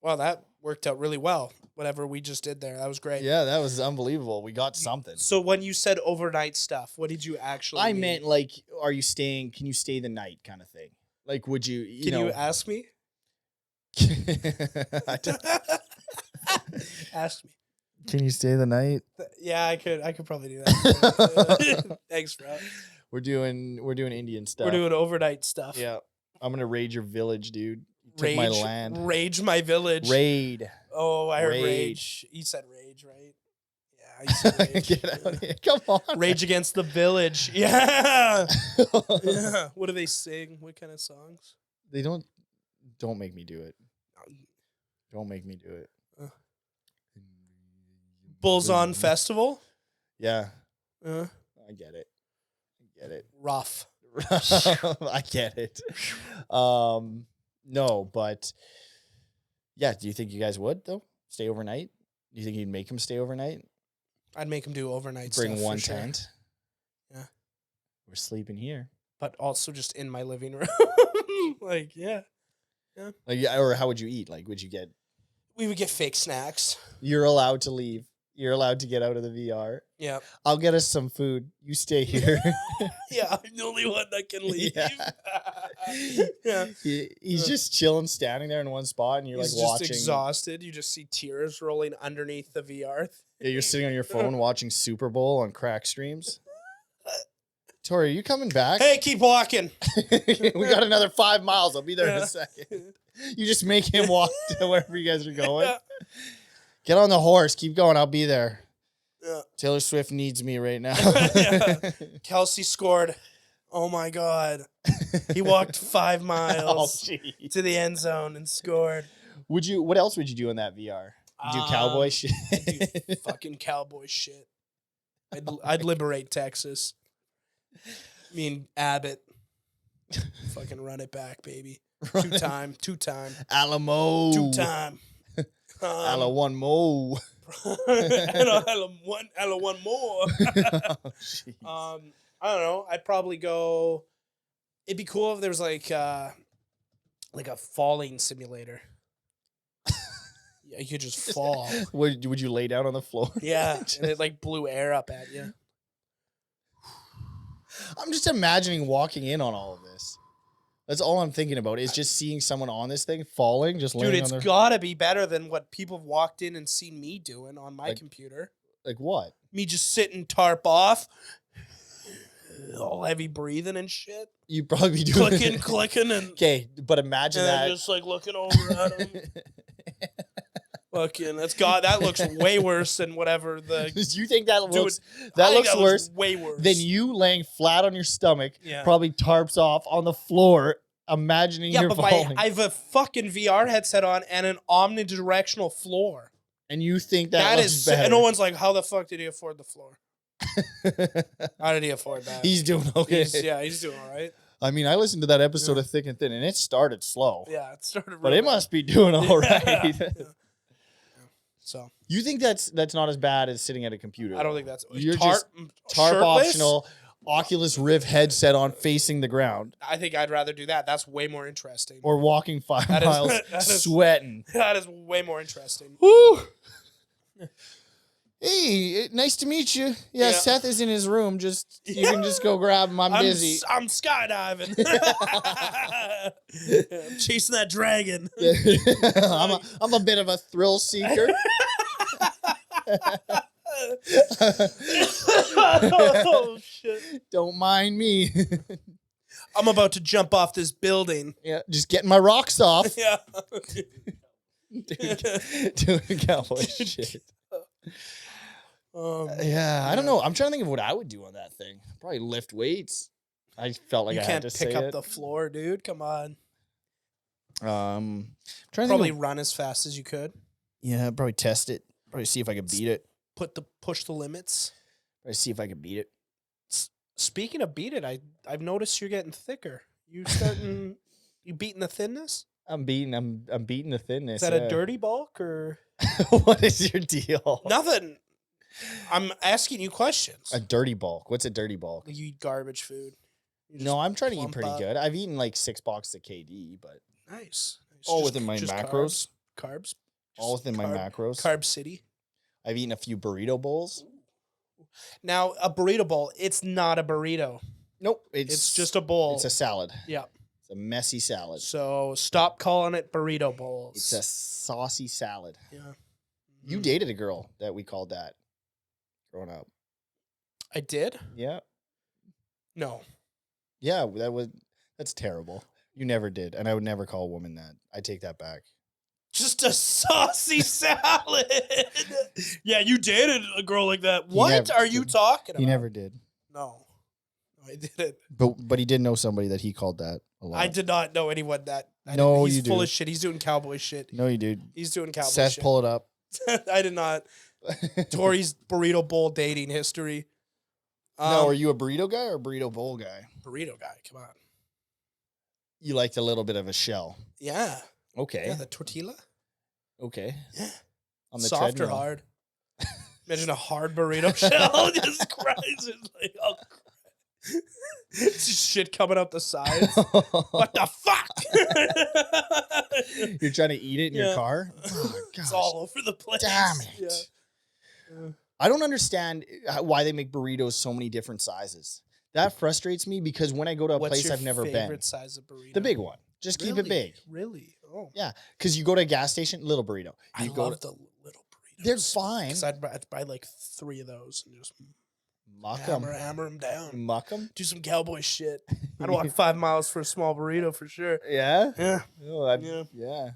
Well, that worked out really well. Whatever we just did there. That was great. Yeah, that was unbelievable. We got something. So when you said overnight stuff, what did you actually mean? meant like, can you stay the night kind of thing? Like, would you, Can you ask me? Ask me. Can you stay the night? Yeah, I could probably do that. Thanks, bro. We're doing Indian stuff. We're doing overnight stuff. Yeah. I'm going to raid your village, dude. Rage my land. Rage my village. Raid. Oh, I heard rage. You said rage, right? Yeah, you said rage. Get out here. Come on. Rage Against the Village. Yeah. Yeah. What do they sing? What kind of songs? They don't make me do it. Don't make me do it. Bulls on Festival? Yeah. I get it. Rough. I get it. No, but yeah, do you think you guys would though? Stay overnight? Do you think you'd make him stay overnight? I'd make him do overnight Bring stuff. one for tent. Sure. Yeah. We're sleeping here. But also just in my living room. Like, yeah. Yeah. Like, or how would you eat? Like, would you get? We would get fake snacks. You're allowed to leave. You're allowed to get out of the VR. Yeah. I'll get us some food. You stay here. Yeah, I'm the only one that can leave. Yeah. He's just chilling, standing there in one spot, and you're He's like just watching. exhausted. You just see tears rolling underneath the VR. Yeah, you're sitting on your phone watching Super Bowl on crack streams. Tori, are you coming back? Hey, keep walking. We got another 5 miles. I'll be there in a second. You just make him walk to wherever you guys are going. Yeah. Get on the horse. Keep going. I'll be there. Yeah. Taylor Swift needs me right now. Yeah. Kelsey scored. Oh my God. He walked 5 miles to the end zone and scored. What else would you do in that VR? Do cowboy shit? Do fucking cowboy shit. I'd liberate Texas. I mean, Abbott. Fucking run it back, baby. Two-time. Alamo. 2-time. Alla one more. Ella one more. Oh, I don't know. I'd probably go. It'd be cool if there was like a falling simulator. Yeah, you could just fall. Would you lay down on the floor? Yeah, and it like blew air up at you. I'm just imagining walking in on all of this. That's all I'm thinking about is just seeing someone on this thing falling, just Dude, laying it's on their... gotta be better than what people have walked in and seen me doing on my computer. Like what? Me just sitting tarp off, all heavy breathing and shit. You'd probably be doing clicking, and okay, but imagine that just like looking over at him. Fucking, that looks way worse than whatever the. Do you think that looks that worse? Way worse than you laying flat on your stomach, Yeah. probably tarps off on the floor, imagining you're falling. I have a fucking VR headset on and an omnidirectional floor. And you think that looks is, better. and no one's like, how the fuck did he afford the floor? How did he afford that? He's doing okay. He's doing all right. I mean, I listened to that episode of Thick and Thin, and it started slow. Yeah, it started. But it must be doing all right. Yeah. So you think that's not as bad as sitting at a computer? I don't think that's. You're tarp shirtless? Optional, Oculus Rift headset on, facing the ground, I think I'd rather do that. That's way more interesting. or walking 5 miles sweating. That is way more interesting. Woo! Hey, nice to meet you. Yeah, Seth is in his room. You can just go grab him. I'm busy. I'm skydiving. I'm chasing that dragon. I'm a bit of a thrill seeker. Oh shit! Don't mind me. I'm about to jump off this building. Yeah, just getting my rocks off. Yeah. Doing cowboy shit. Yeah, I don't know. I'm trying to think of what I would do on that thing. Probably lift weights. I felt like you I can't had to pick say up it. the floor, dude. Come on. Trying to Probably think of, run as fast as you could. yeah, probably test it. Probably see if I could beat it. Push the limits. Probably see if I could beat it. Speaking of beat it, I've noticed you're getting thicker. You beating the thinness? I'm beating the thinness. Is that a dirty bulk or what is your deal? nothing? I'm asking you questions. A dirty bulk. What's a dirty bulk? You eat garbage food. You No, just I'm trying to eat plump pretty up. good. I've eaten like 6 boxes of KD, but Nice. all within my macros. Carbs. All within my macros. Carb City. I've eaten a few burrito bowls. Now, a burrito bowl, it's not a burrito. Nope. It's just a bowl. It's a salad. Yeah. It's a messy salad. So stop calling it burrito bowls. It's a saucy salad. Yeah. You dated a girl that we called that growing up. I did? Yeah. No. Yeah, that's terrible. You never did. And I would never call a woman that. I take that back. Just a saucy salad. Yeah, you dated a girl like that. What are you talking about? He never did. No, I didn't. But he did know somebody that he called that a lot. I did not know anyone that. No, he's you full do. of shit. He's doing cowboy shit. No, you did. He's doing cowboy Seth, shit. pull it up. I did not. Tori's burrito bowl dating history. No, are you a burrito guy or a burrito bowl guy? Burrito guy, come on. You liked a little bit of a shell. Yeah. Okay. Yeah, the tortilla. Okay. Yeah. On the Soft treadmill. or hard? Imagine a hard burrito shell just cries. It's like, oh, it's just shit coming out the sides. What the fuck? You're trying to eat it in your car? Oh, gosh. It's all over the place. Damn it. Yeah. I don't understand why they make burritos so many different sizes. That frustrates me because when I go to a place I've never been. Favorite size of burrito? The big one. Just keep it big. Really? Oh. Yeah, because you go to a gas station, little burrito. I love the little burritos. They're fine. Because I'd buy like 3 of those and just hammer them down. Muck them? Do some cowboy shit. I'd walk 5 miles for a small burrito for sure. Yeah? Yeah. Oh, yeah.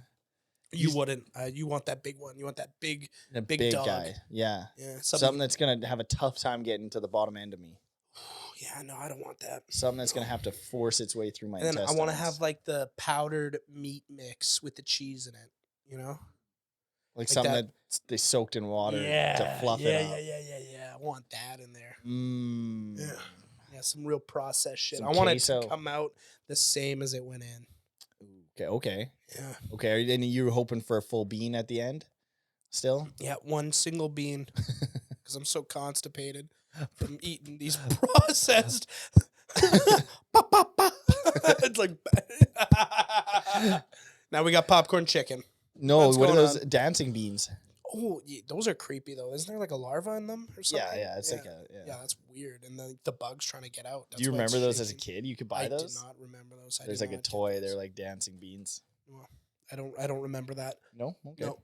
You wouldn't. You want that big one. You want that big dog. Guy. Yeah. Yeah. Something that's going to have a tough time getting to the bottom end of me. Yeah, no, I don't want that. Something that's going to have to force its way through my intestines. And I want to have like the powdered meat mix with the cheese in it, you know? Like something that they soaked in water to fluff it up. Yeah. I want that in there. Mm. Yeah, some real processed shit. Some I want queso. it to come out the same as it went in. Okay. Yeah. Okay, and you were hoping for a full bean at the end still? Yeah, one single bean because I'm so constipated from eating these processed. It's like now we got popcorn chicken. No, what are those dancing beans? Oh, yeah, those are creepy though. Isn't there like a larva in them or something? Yeah, it's like yeah, that's weird. And the bugs trying to get out. Do you remember those as a kid? You could buy those. I do not remember those. There's like a toy. They're like dancing beans. Well, I don't remember that. No. Okay. No.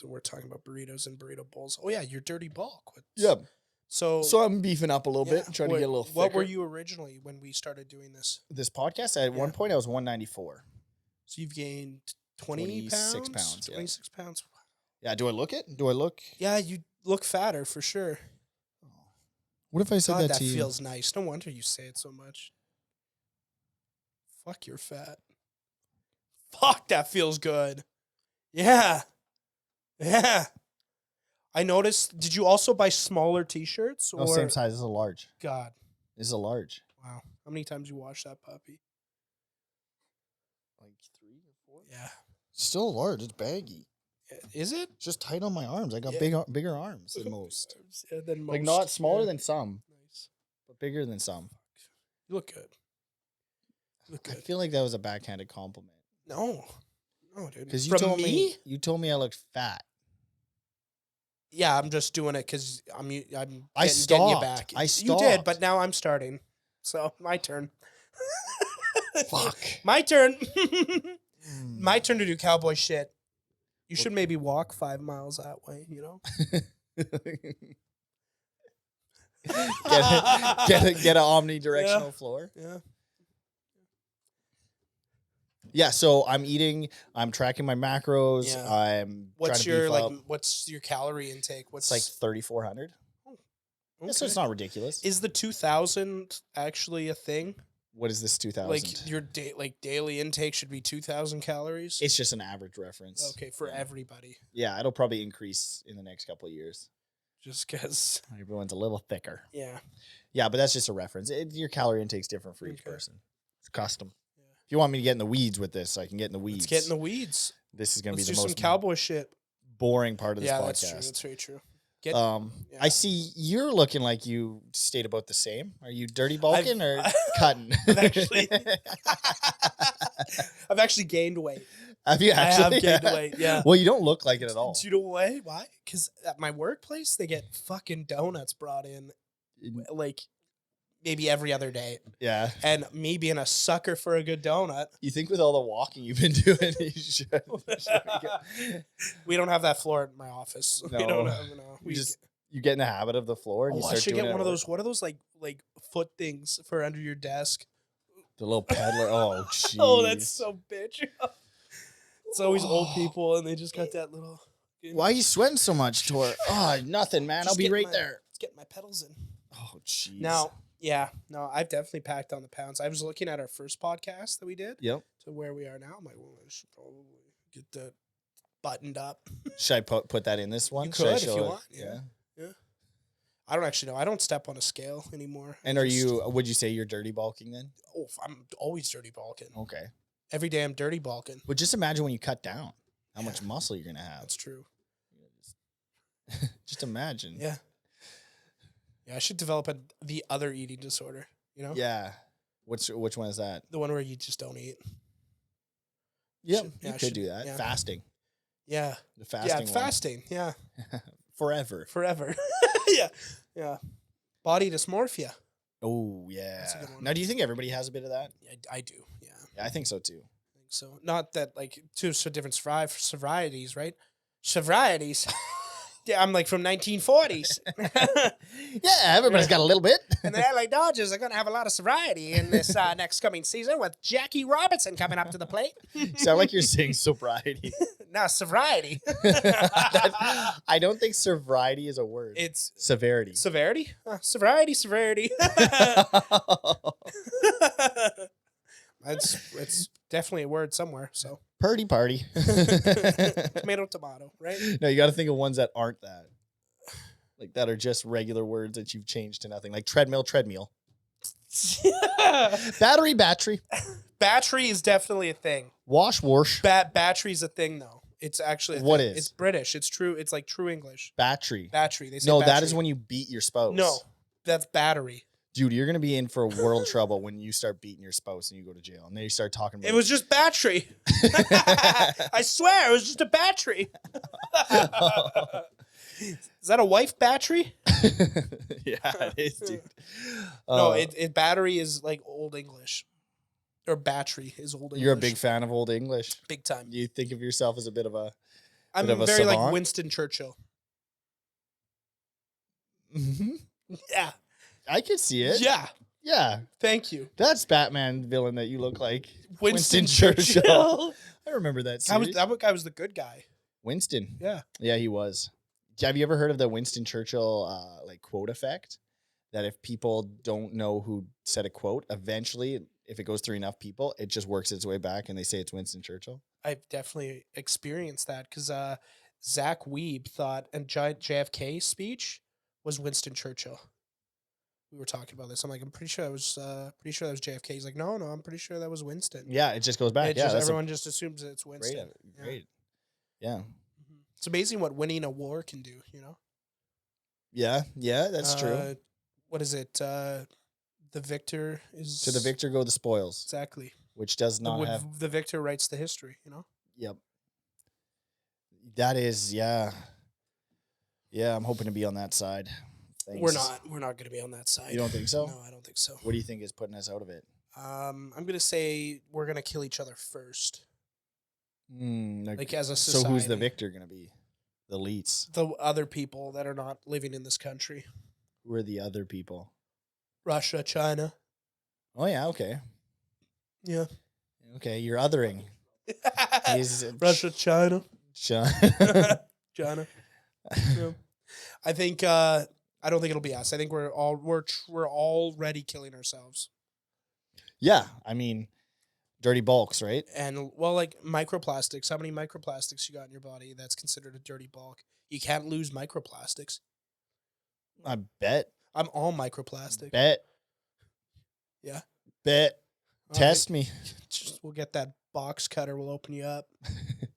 We're talking about burritos and burrito bowls. Oh yeah, your dirty bulk. Yeah. So I'm beefing up a little bit, trying to get a little thicker. What were you originally when we started doing this? This podcast, at one point I was 194. So you've gained 26 pounds. 26 pounds. Yeah, do I look it? Do I look? Yeah, you look fatter for sure. What if I said that to you? That feels nice. No wonder you say it so much. Fuck, you're fat. Fuck, that feels good. Yeah. Yeah. I noticed. Did you also buy smaller t-shirts? No, same size. This is a large. God. This is a large. Wow. How many times you wash that puppy? Like 3 or 4? Yeah. Still large. It's baggy. Is it? It's just tight on my arms. I got bigger arms than most. Like not smaller than some, but bigger than some. You look good. You look good. I feel like that was a backhanded compliment. No, dude. Because you told me I looked fat. Yeah, I'm just doing it because getting you back. I stopped. You did, but now I'm starting. So my turn. Fuck. My turn. My turn to do cowboy shit. You should maybe walk 5 miles that way, you know? get an omnidirectional floor. Yeah. Yeah, so I'm eating, I'm tracking my macros, Yeah. I'm trying to beef up. What's your calorie intake? It's like 3,400. Okay. Yeah, so it's not ridiculous. Is the 2,000 actually a thing? What is this 2,000? Like your daily intake should be 2,000 calories? It's just an average reference. Okay, for everybody. Yeah, it'll probably increase in the next couple of years. Just because. Everyone's a little thicker. Yeah. Yeah, but that's just a reference. Your calorie intake's different for each person. It's custom. Yeah. If you want me to get in the weeds with this, I can get in the weeds. Let's get in the weeds. This is going to be the most some cowboy shit. Boring part of this podcast. Yeah, that's true. That's very true. I see you're looking like you stayed about the same. Are you dirty bulking or cutting? I've actually gained weight. Have you actually? I have gained weight, yeah. Well, you don't look like it at all. Do you know why? Because at my workplace, they get fucking donuts brought in like maybe every other day. Yeah. And me being a sucker for a good donut. You think with all the walking you've been doing, you should. We don't have that floor in my office. No. We don't have, you get in the habit of the floor and you start I should doing get one of those. What are those like foot things for under your desk? The little peddler. Oh, jeez. Oh, that's so bitch. It's always old people and they just got that little. Why are you sweating so much, Tor? Oh, nothing, man. I'll be right there. Let's get my pedals in. Oh, jeez. Now, I've definitely packed on the pounds. I was looking at our first podcast that we did. Yep. To where we are now. I'm like, well, I should probably get that buttoned up. Should I put that in this one? You could if you want. Yeah. I don't actually know. I don't step on a scale anymore. And would you say you're dirty bulking then? Oh, I'm always dirty bulking. Okay. Every day I'm dirty bulking. But just imagine when you cut down, how much muscle you're going to have. That's true. Just imagine. Yeah. Yeah, I should develop the other eating disorder, you know? Yeah. Which one is that? The one where you just don't eat. Yep. You could do that. Yeah. Fasting. Yeah. The fasting Yeah, fasting. Yeah. Forever. Yeah. Yeah. Body dysmorphia. Oh, yeah. That's a good one. Now, do you think everybody has a bit of that? I do. Yeah. Yeah, I think so, too. I think so. Not that, like, two so different varieties, right? Varieties. Yeah, I'm like from 1940s. Yeah, everybody's got a little bit. And the LA Dodgers are going to have a lot of sobriety in this next coming season with Jackie Robinson coming up to the plate. Sound like you're saying sobriety. No, sobriety. I don't think sobriety is a word. It's severity. Severity? Severity. It's definitely a word somewhere, so. Purdy party. Tomato, right? No, you got to think of ones that aren't that. Like that are just regular words that you've changed to nothing. Like treadmill. Battery. Battery is definitely a thing. Wash. Battery's a thing, though. It's actually a what thing. is? It's British. It's true. It's like true English. Battery. They say no, battery. that is when you beat your spouse. No, that's battery. Dude, you're going to be in for world trouble when you start beating your spouse and you go to jail. And then you start talking about it. Was just battery. I swear, it was just a battery. Is that a wife battery? Yeah, it is, dude. No, battery is like Old English. Or battery is Old English. You're a big fan of Old English. Big time. You think of yourself as a bit of a I'm bit of a very savant? like Winston Churchill. Mm-hmm. Yeah. I could see it. Yeah. Yeah. Thank you. That's Batman villain that you look like. Winston Churchill. I remember that series. That guy was the good guy. Winston. Yeah. Yeah, he was. Have you ever heard of the Winston Churchill like quote effect? That if people don't know who said a quote, eventually, if it goes through enough people, it just works its way back and they say it's Winston Churchill. I've definitely experienced that because Zach Weeb thought a JFK speech was Winston Churchill. We were talking about this. I'm like, I'm pretty sure that was JFK. He's like, no, I'm pretty sure that was Winston. Yeah, it just goes back. Everyone just assumes it's Winston. Great. Yeah. Mm-hmm. It's amazing what winning a war can do, you know? Yeah, that's true. What is it? The victor is... To the victor go the spoils. Exactly. Which does not have... The victor writes the history, you know? Yep. That is, yeah. Yeah, I'm hoping to be on that side. Thanks. We're not going to be on that side. You don't think so? No, I don't think so. What do you think is putting us out of it? I'm going to say we're going to kill each other first. Like as a society. So who's the victor going to be? The elites. The other people that are not living in this country. Who are the other people? Russia, China. Oh, yeah, okay. Yeah. Okay, you're othering. Russia, China. China. Yeah. I think I don't think it'll be us. I think we're already killing ourselves. Yeah, I mean, dirty bulks, right? And well, like microplastics. How many microplastics you got in your body? That's considered a dirty bulk. You can't lose microplastics. I bet. I'm all microplastic. Bet. Yeah. Bet. All Test right. me. We'll get that box cutter. We'll open you up.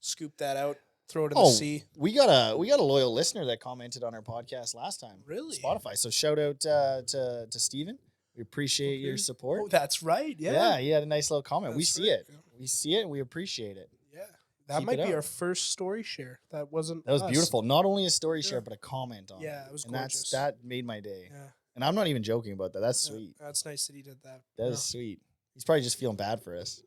Scoop that out. Throw it in the sea. We got a loyal listener that commented on our podcast last time. Really? Spotify. So shout out to Steven. We appreciate your support. Oh, that's right. Yeah. Yeah, he had a nice little comment. We see it. Yeah. We see it and we appreciate it. Yeah. That might be our first story share. That was beautiful. Not only a story share, but a comment on it. Yeah, it was and gorgeous. that made my day. Yeah. And I'm not even joking about that. That's sweet. That's nice that he did that. That is sweet. He's probably just feeling bad for us.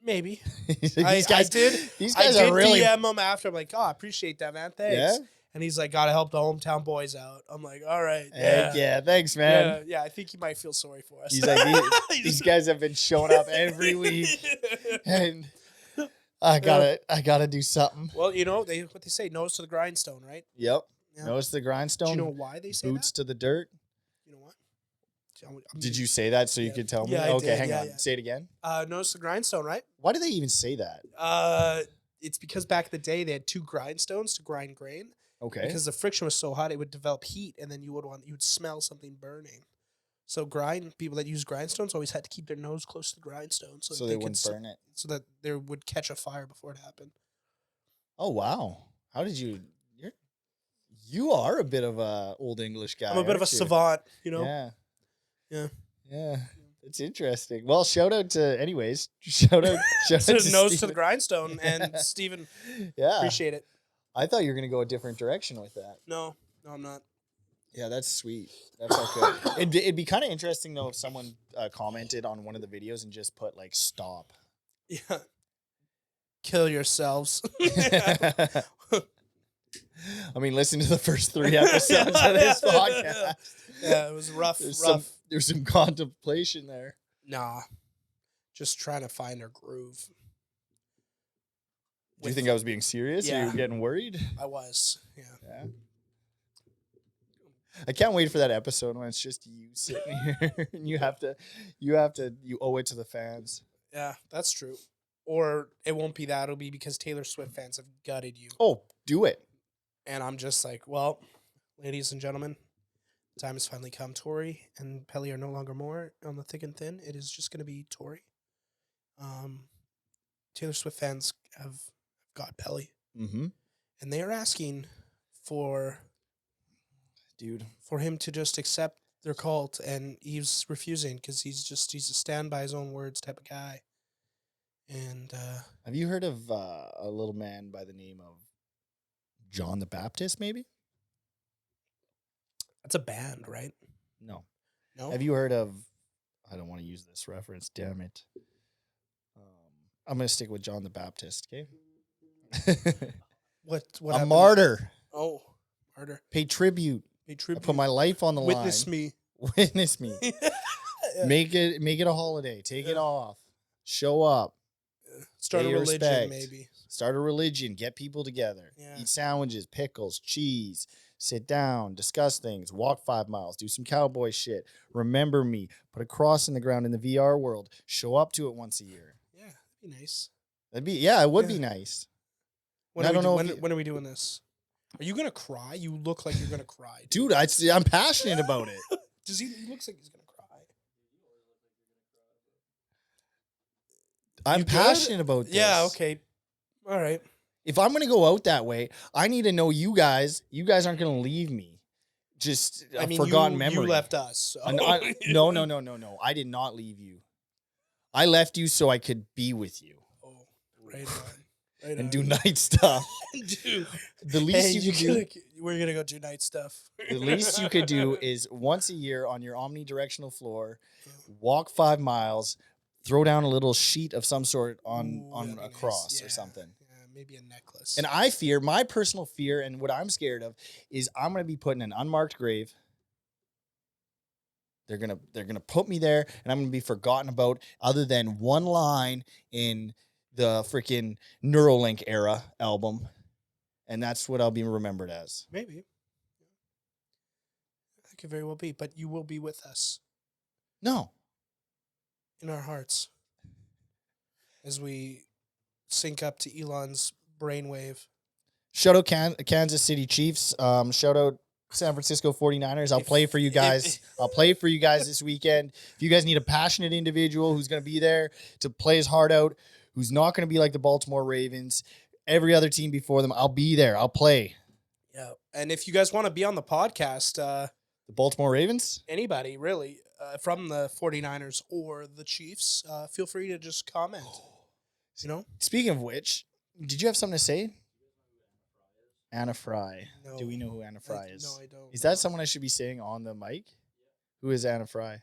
Maybe. These guys are really... DM him after. I'm like, oh, I appreciate that, man. Thanks. Yeah? And he's like, gotta help the hometown boys out. I'm like, all right. Heck yeah, thanks, man. Yeah, I think he might feel sorry for us. He's like, these guys have been showing up every week. And I gotta do something. Well, you know, what they say, nose to the grindstone, right? Yep. Yeah. Nose to the grindstone. Do you know why they say boots that? to the dirt. You know what? Did you say that so you could tell me? Yeah, okay, did. hang on. Say it again. Nose to the grindstone, right? Why do they even say that? It's because back in the day they had two grindstones to grind grain. Okay. Because the friction was so hot, it would develop heat, and then you would smell something burning. So people that use grindstones always had to keep their nose close to the grindstone, so they wouldn't burn it. So that they would catch a fire before it happened. Oh wow! How did you? You are a bit of a old English guy. I'm a bit of a savant, you know. Yeah. It's interesting. Well, shout out to, anyways. Shout out to to nose Steven. to the grindstone and Steven. Yeah, appreciate it. I thought you were gonna go a different direction with that. No, I'm not. Yeah, that's sweet. That's all good. It'd be kind of interesting though if someone commented on one of the videos and just put like "stop." Yeah. Kill yourselves. I mean, listen to the first 3 episodes of this podcast. Yeah, it was rough. There's some contemplation there. Nah, just trying to find her groove. Do you think I was being serious? Yeah. Or you were getting worried? I was. Yeah. I can't wait for that episode when it's just you sitting here and you owe it to the fans. Yeah, that's true. Or it won't be that. It'll be because Taylor Swift fans have gutted you. Oh, do it. And I'm just like, well, ladies and gentlemen, the time has finally come. Torrie and Pelle are no longer more on the thick and thin. It is just going to be Torrie. Taylor Swift fans have got Pelle. Mm-hmm. And they are asking for him to just accept their cult. And he's refusing because he's a stand by his own words type of guy. And have you heard of a little man by the name of John the Baptist, maybe? That's a band, right? No. No. Have you heard of, I don't want to use this reference, damn it. I'm going to stick with John the Baptist, okay? What a happened? martyr. Oh, martyr. Pay tribute. Pay tribute. I put my life on the Witness line. me. Witness me. Yeah. Make it a holiday. Take it off. Show up. Start a religion, respect. maybe. Start a religion. Get people together. Yeah. Eat sandwiches, pickles, cheese. Sit down. Discuss things. Walk 5 miles. Do some cowboy shit. Remember me. Put a cross in the ground in the VR world. Show up to it once a year. Yeah, that'd be nice. It would be nice. When are we doing this? Are you gonna cry? You look like you're gonna cry, dude. I'm passionate about it. Does he looks like he's gonna cry? I'm passionate about this. Yeah. Okay. All right. If I'm gonna go out that way, I need to know you guys. You guys aren't gonna leave me. Just a forgotten memory. You left us. So. No. I did not leave you. I left you so I could be with you. Oh, right on. Right and on. do night stuff. Dude, the least you could do. We're gonna go do night stuff. The least you could do is once a year on your omnidirectional floor, walk 5 miles, throw down a little sheet of some sort on a cross or something. Yeah, maybe a necklace. And my personal fear, and what I'm scared of, is I'm gonna be put in an unmarked grave. They're gonna put me there, and I'm gonna be forgotten about, other than one line in the freaking Neuralink era album, and that's what I'll be remembered as. Maybe. That could very well be, but you will be with us. No. In our hearts. As we sync up to Elon's brainwave. Shout out Kansas City Chiefs. Shout out San Francisco 49ers. I'll play for you guys. I'll play for you guys this weekend. If you guys need a passionate individual who's going to be there to play his heart out, who's not going to be like the Baltimore Ravens, every other team before them, I'll be there. I'll play. Yeah. And if you guys want to be on the podcast, the Baltimore Ravens? Anybody, really, from the 49ers or the Chiefs, feel free to just comment. You know? Speaking of which, did you have something to say? Anna Fry. No. Do we know who Anna Fry is? No, I don't. Is that someone I should be saying on the mic? Who is Anna Fry?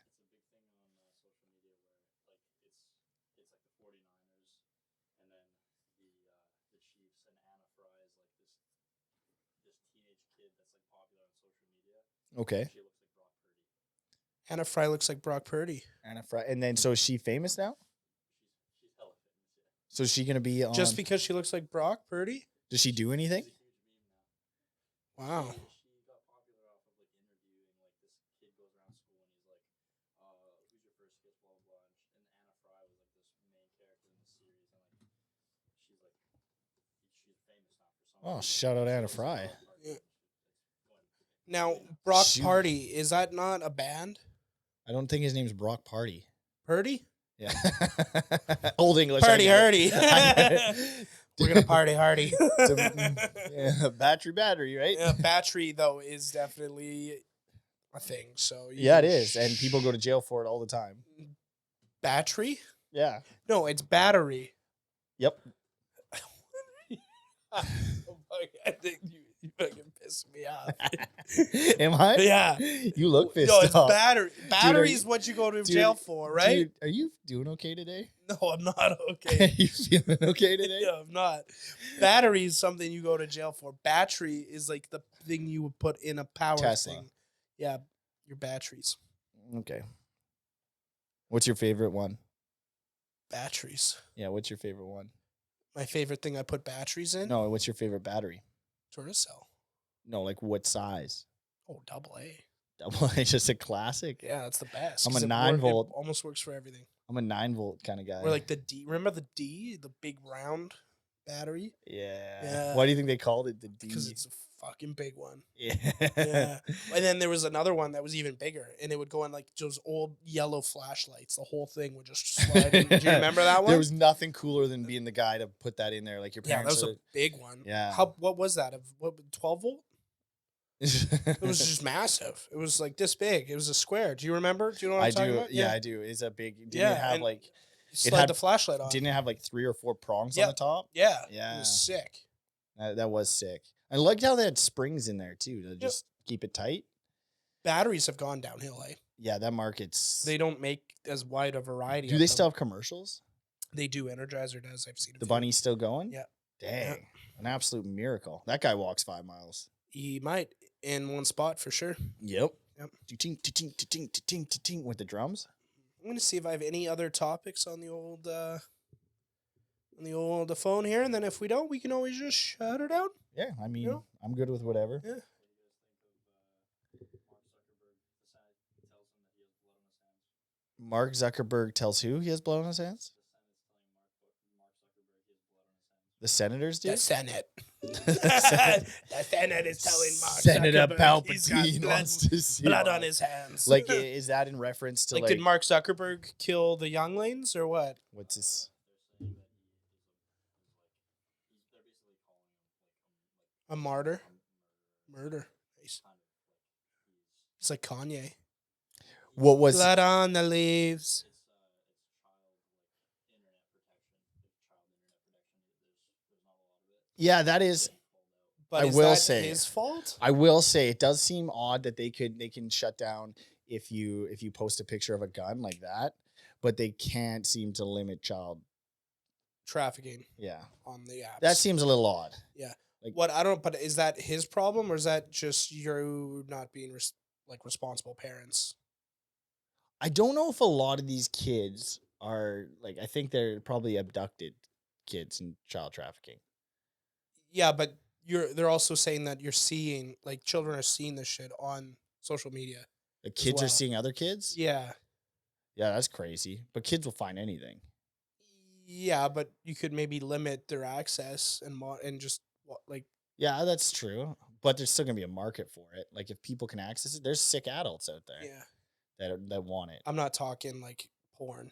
Okay. Anna Fry looks like Brock Purdy. Anna Fry. And then, so is she famous now? So is she going to be on... Just because she looks like Brock Purdy? Does she do anything? Wow. Oh, shout out Anna Fry. Yeah. Now, Brock Party, is that not a band? I don't think his name's Brock Party. Purdy? Yeah. Old English. Party hardy. We're going to party hardy. Yeah, battery, right? Yeah, battery, though, is definitely a thing. So yeah, it is. And people go to jail for it all the time. Battery? Yeah. No, it's battery. Yep. I think you fucking piss me off. Am I? Yeah. You look pissed No, it's off. battery. Battery is you- what you go to dude, jail for, right? Dude, are you doing okay today? No, I'm not Are okay. you feeling okay today? Yeah, I'm not. Battery is something you go to jail for. Battery is like the thing you would put in a power Tesla. thing. Yeah, your batteries. Okay. What's your favorite one? Batteries. Yeah, what's your favorite one? My favorite thing I put batteries in? No, what's your favorite battery? Duracell. No, like what size? Oh, AA. Double A, just a classic. Yeah, that's the best. I'm a 'cause 9-volt. It almost works for everything. I'm a 9-volt kind of guy. Or like the D. Remember the D? The big round battery? yeah. Yeah. Why do you think they called it the D? Because it's a fucking big one. yeah. Yeah. And then there was another one that was even bigger, and it would go on like those old yellow flashlights. The whole thing would just slide in. Do you remember that one? There was nothing cooler than being the guy to put that in there. Like your Yeah, that parents. was a big one. Yeah. What was that? 12 volt? It was just massive. It was like this big. It was a square. Do you remember? Do you know what I'm I talking do. about? Yeah, I do. It's a big. Didn't Yeah, it have and like? Slide had- the flashlight on. Didn't it have like 3 or 4 prongs Yeah. on the top? Yeah. Yeah. It was sick. That was sick. I liked how they had springs in there too to just keep it tight. Batteries have gone downhill, eh? Yeah, that market's. They don't make as wide a variety. do of they them. still have commercials? They do. Energizer does. I've seen The few. bunny's still going? Yeah. Dang. An absolute miracle. That guy walks 5 miles. He might in one spot for sure. Yep. Yep. Ting, ting, ting, ting, ting, with the drums. I'm gonna see if I have any other topics on the old phone here, and then if we don't, we can always just shut her down. Yeah, I mean, Yeah. I'm good with whatever. Yeah. Mark Zuckerberg tells who he has blood on his hands? The senators do? The Senate. The The Senate is telling Mark Senator Zuckerberg he's got Palpatine wants to see blood Mark. on his hands. Like, is that in reference to like, did Mark Zuckerberg kill the younglings or what? what's this? A martyr? Murder. Nice. It's like Kanye. What was? Blood on the leaves. Yeah, that is. But I is will that say- his fault? I will say it does seem odd that they can shut down if you post a picture of a gun like that, but they can't seem to limit child. Trafficking Yeah, on the apps. that seems a little odd. What I don't. But is that his problem, or is that just you not being responsible parents? I don't know if a lot of these kids are like. I think they're probably abducted kids in child trafficking. Yeah, but they're also saying that you're seeing like children are seeing this shit on social media. The kids are well. seeing other kids. Yeah. Yeah, that's crazy. But kids will find anything. Yeah, but you could maybe limit their access and just like Yeah, that's true. But there's still gonna be a market for it. Like if people can access it, there's sick adults out there that want it. I'm not talking like porn.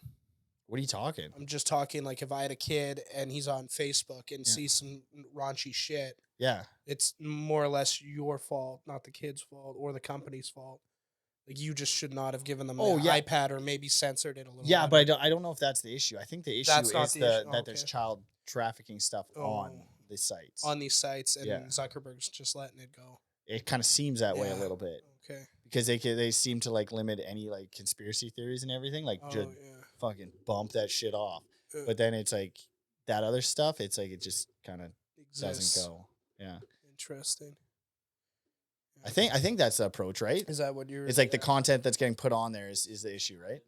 What are you talking? I'm just talking like if I had a kid and he's on Facebook and Yeah. sees some raunchy shit, Yeah. it's more or less your fault, not the kid's fault or the company's fault. Like you just should not have given them an yeah. iPad or maybe censored it a little. Yeah, better. but I don't know if that's the issue. I think the issue That's is not the issue. that there's Okay. child trafficking stuff on Oh. the sites. on these sites, and Yeah. Zuckerberg's just letting it go. It kind of seems that way a Yeah. little bit Okay. because they seem to like limit any like conspiracy theories and everything. Like Oh just yeah. fucking bump that shit off. Uh, But then it's like that other stuff. It's like it just kind of exists. doesn't go. Yeah, Interesting. I think that's the approach, right? Is that what you're? It's like the content that's getting put on there is the issue, right?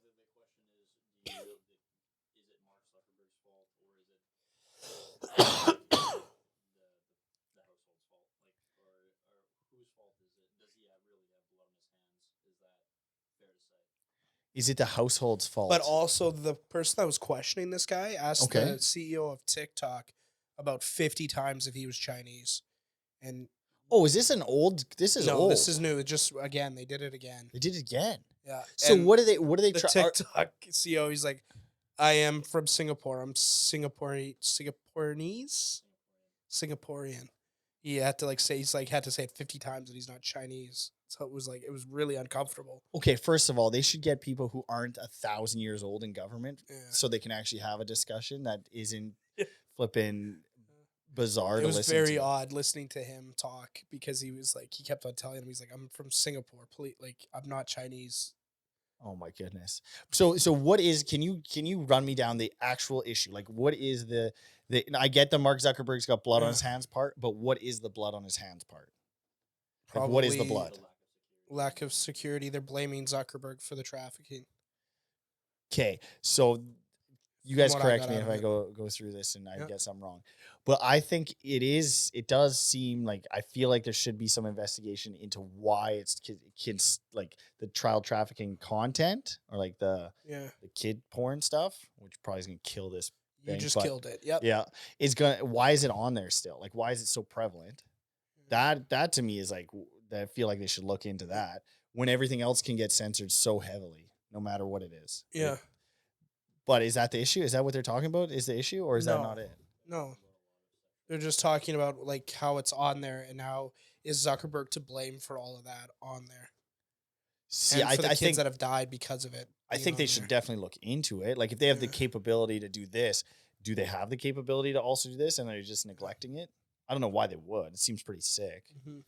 Is it the household's fault? But also the person that was questioning this guy asked Okay. the CEO of TikTok about 50 times if he was Chinese, and oh, is this an old? This is no, old. this is new. It just again they did it again. They did it again. Yeah. So And what do they the try? TikTok CEO? He's like, I am from Singapore. I'm Singaporean. He had to like say had to say it 50 times that he's not Chinese. So it was really uncomfortable. Okay, first of all, they should get people who aren't 1,000 years old in government, Yeah. so they can actually have a discussion that isn't Yeah. flipping bizarre It to was listen very to. odd listening to him talk because he was like, he kept on telling him, he's like, I'm from Singapore, please, like, I'm not Chinese. Oh my goodness. So what is, can you run me down the actual issue? Like, what is the I get the Mark Zuckerberg's got blood on his hands part, but what is the blood on his hands part? Like, what is the Probably blood? lack of security. They're blaming Zuckerberg for the trafficking. Okay, so you From guys what I correct got me out if of I it. go through this and I Yeah. get something wrong. But I think it does seem like, I feel like there should be some investigation into why it's kids, like the child trafficking content or like the Yeah. kid porn stuff, which probably is going to kill this You thing, just but killed it. Yep. yeah, why is it on there still? Like, why is it so prevalent? That to me is like, I feel like they should look into that when everything else can get censored so heavily, no matter what it is. Yeah. But is that the issue? Is that what they're talking about? Is the issue, or is that No. not it? No. They're just talking about like how it's on there and how is Zuckerberg to blame for all of that on there. See, And for the I kids think that have died because of it. I being think on they should there. definitely look into it. Like, if they have the Yeah. capability to do this, do they have the capability to also do this, and they're just neglecting it? I don't know why they would. It seems pretty sick. Mhm.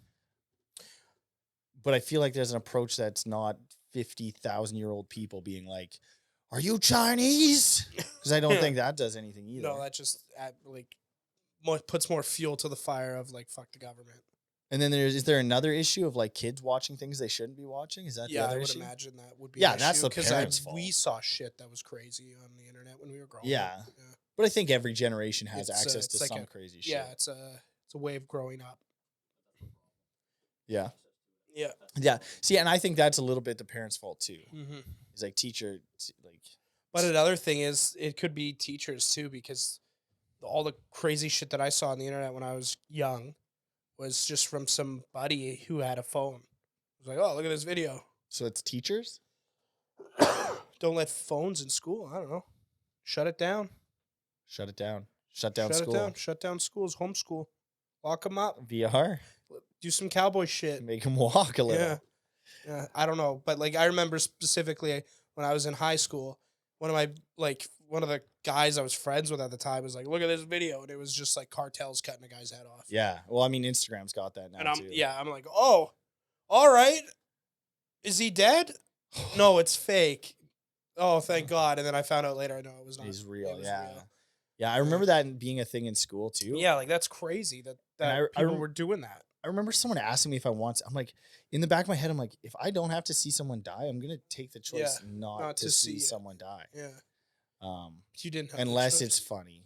But I feel like there's an approach that's not 50,000-year-old people being like, "Are you Chinese?" Because I don't think that does anything either. No, that just puts more fuel to the fire of like fuck the government. And then is there another issue of like kids watching things they shouldn't be watching? Is that the Yeah, other I would issue? imagine that would be Yeah, an that's issue, the 'cause parents' we fault. saw shit that was crazy on the internet when we were growing Yeah. up. Yeah. But I think every generation has It's, access to it's like some a- crazy shit. Yeah, it's a way of growing up. Yeah. Yeah. Yeah. See, and I think that's a little bit the parents' fault too. Mm-hmm. It's like like, But another thing is it could be teachers too, because all the crazy shit that I saw on the internet when I was young was just from somebody who had a phone. It was like, oh, look at this video. so it's teachers? Don't let phones in school. I don't know. Shut it down. Shut it down. Shut down Shut school. it down. Shut down schools. Homeschool. Lock them up. VR. Do some cowboy shit. Make them walk a little. Yeah. Yeah. I don't know. But like I remember specifically when I was in high school, one of the guys I was friends with at the time was like, look at this video. And it was just like cartels cutting a guy's head off. Yeah. Well, I mean, Instagram's got that now And too. I'm like, oh, all right. Is he dead? No, it's fake. Oh, thank God. And then I found out later, no, it was not. He's real. It was Yeah. real. Yeah. I remember that being a thing in school too. Yeah, like that's crazy that And people were doing that. I remember someone asking me if I want. I'm like, in the back of my head, I'm like, if I don't have to see someone die, I'm gonna take the choice not to see it. someone die. Yeah. You didn't have the Unless choice. it's funny.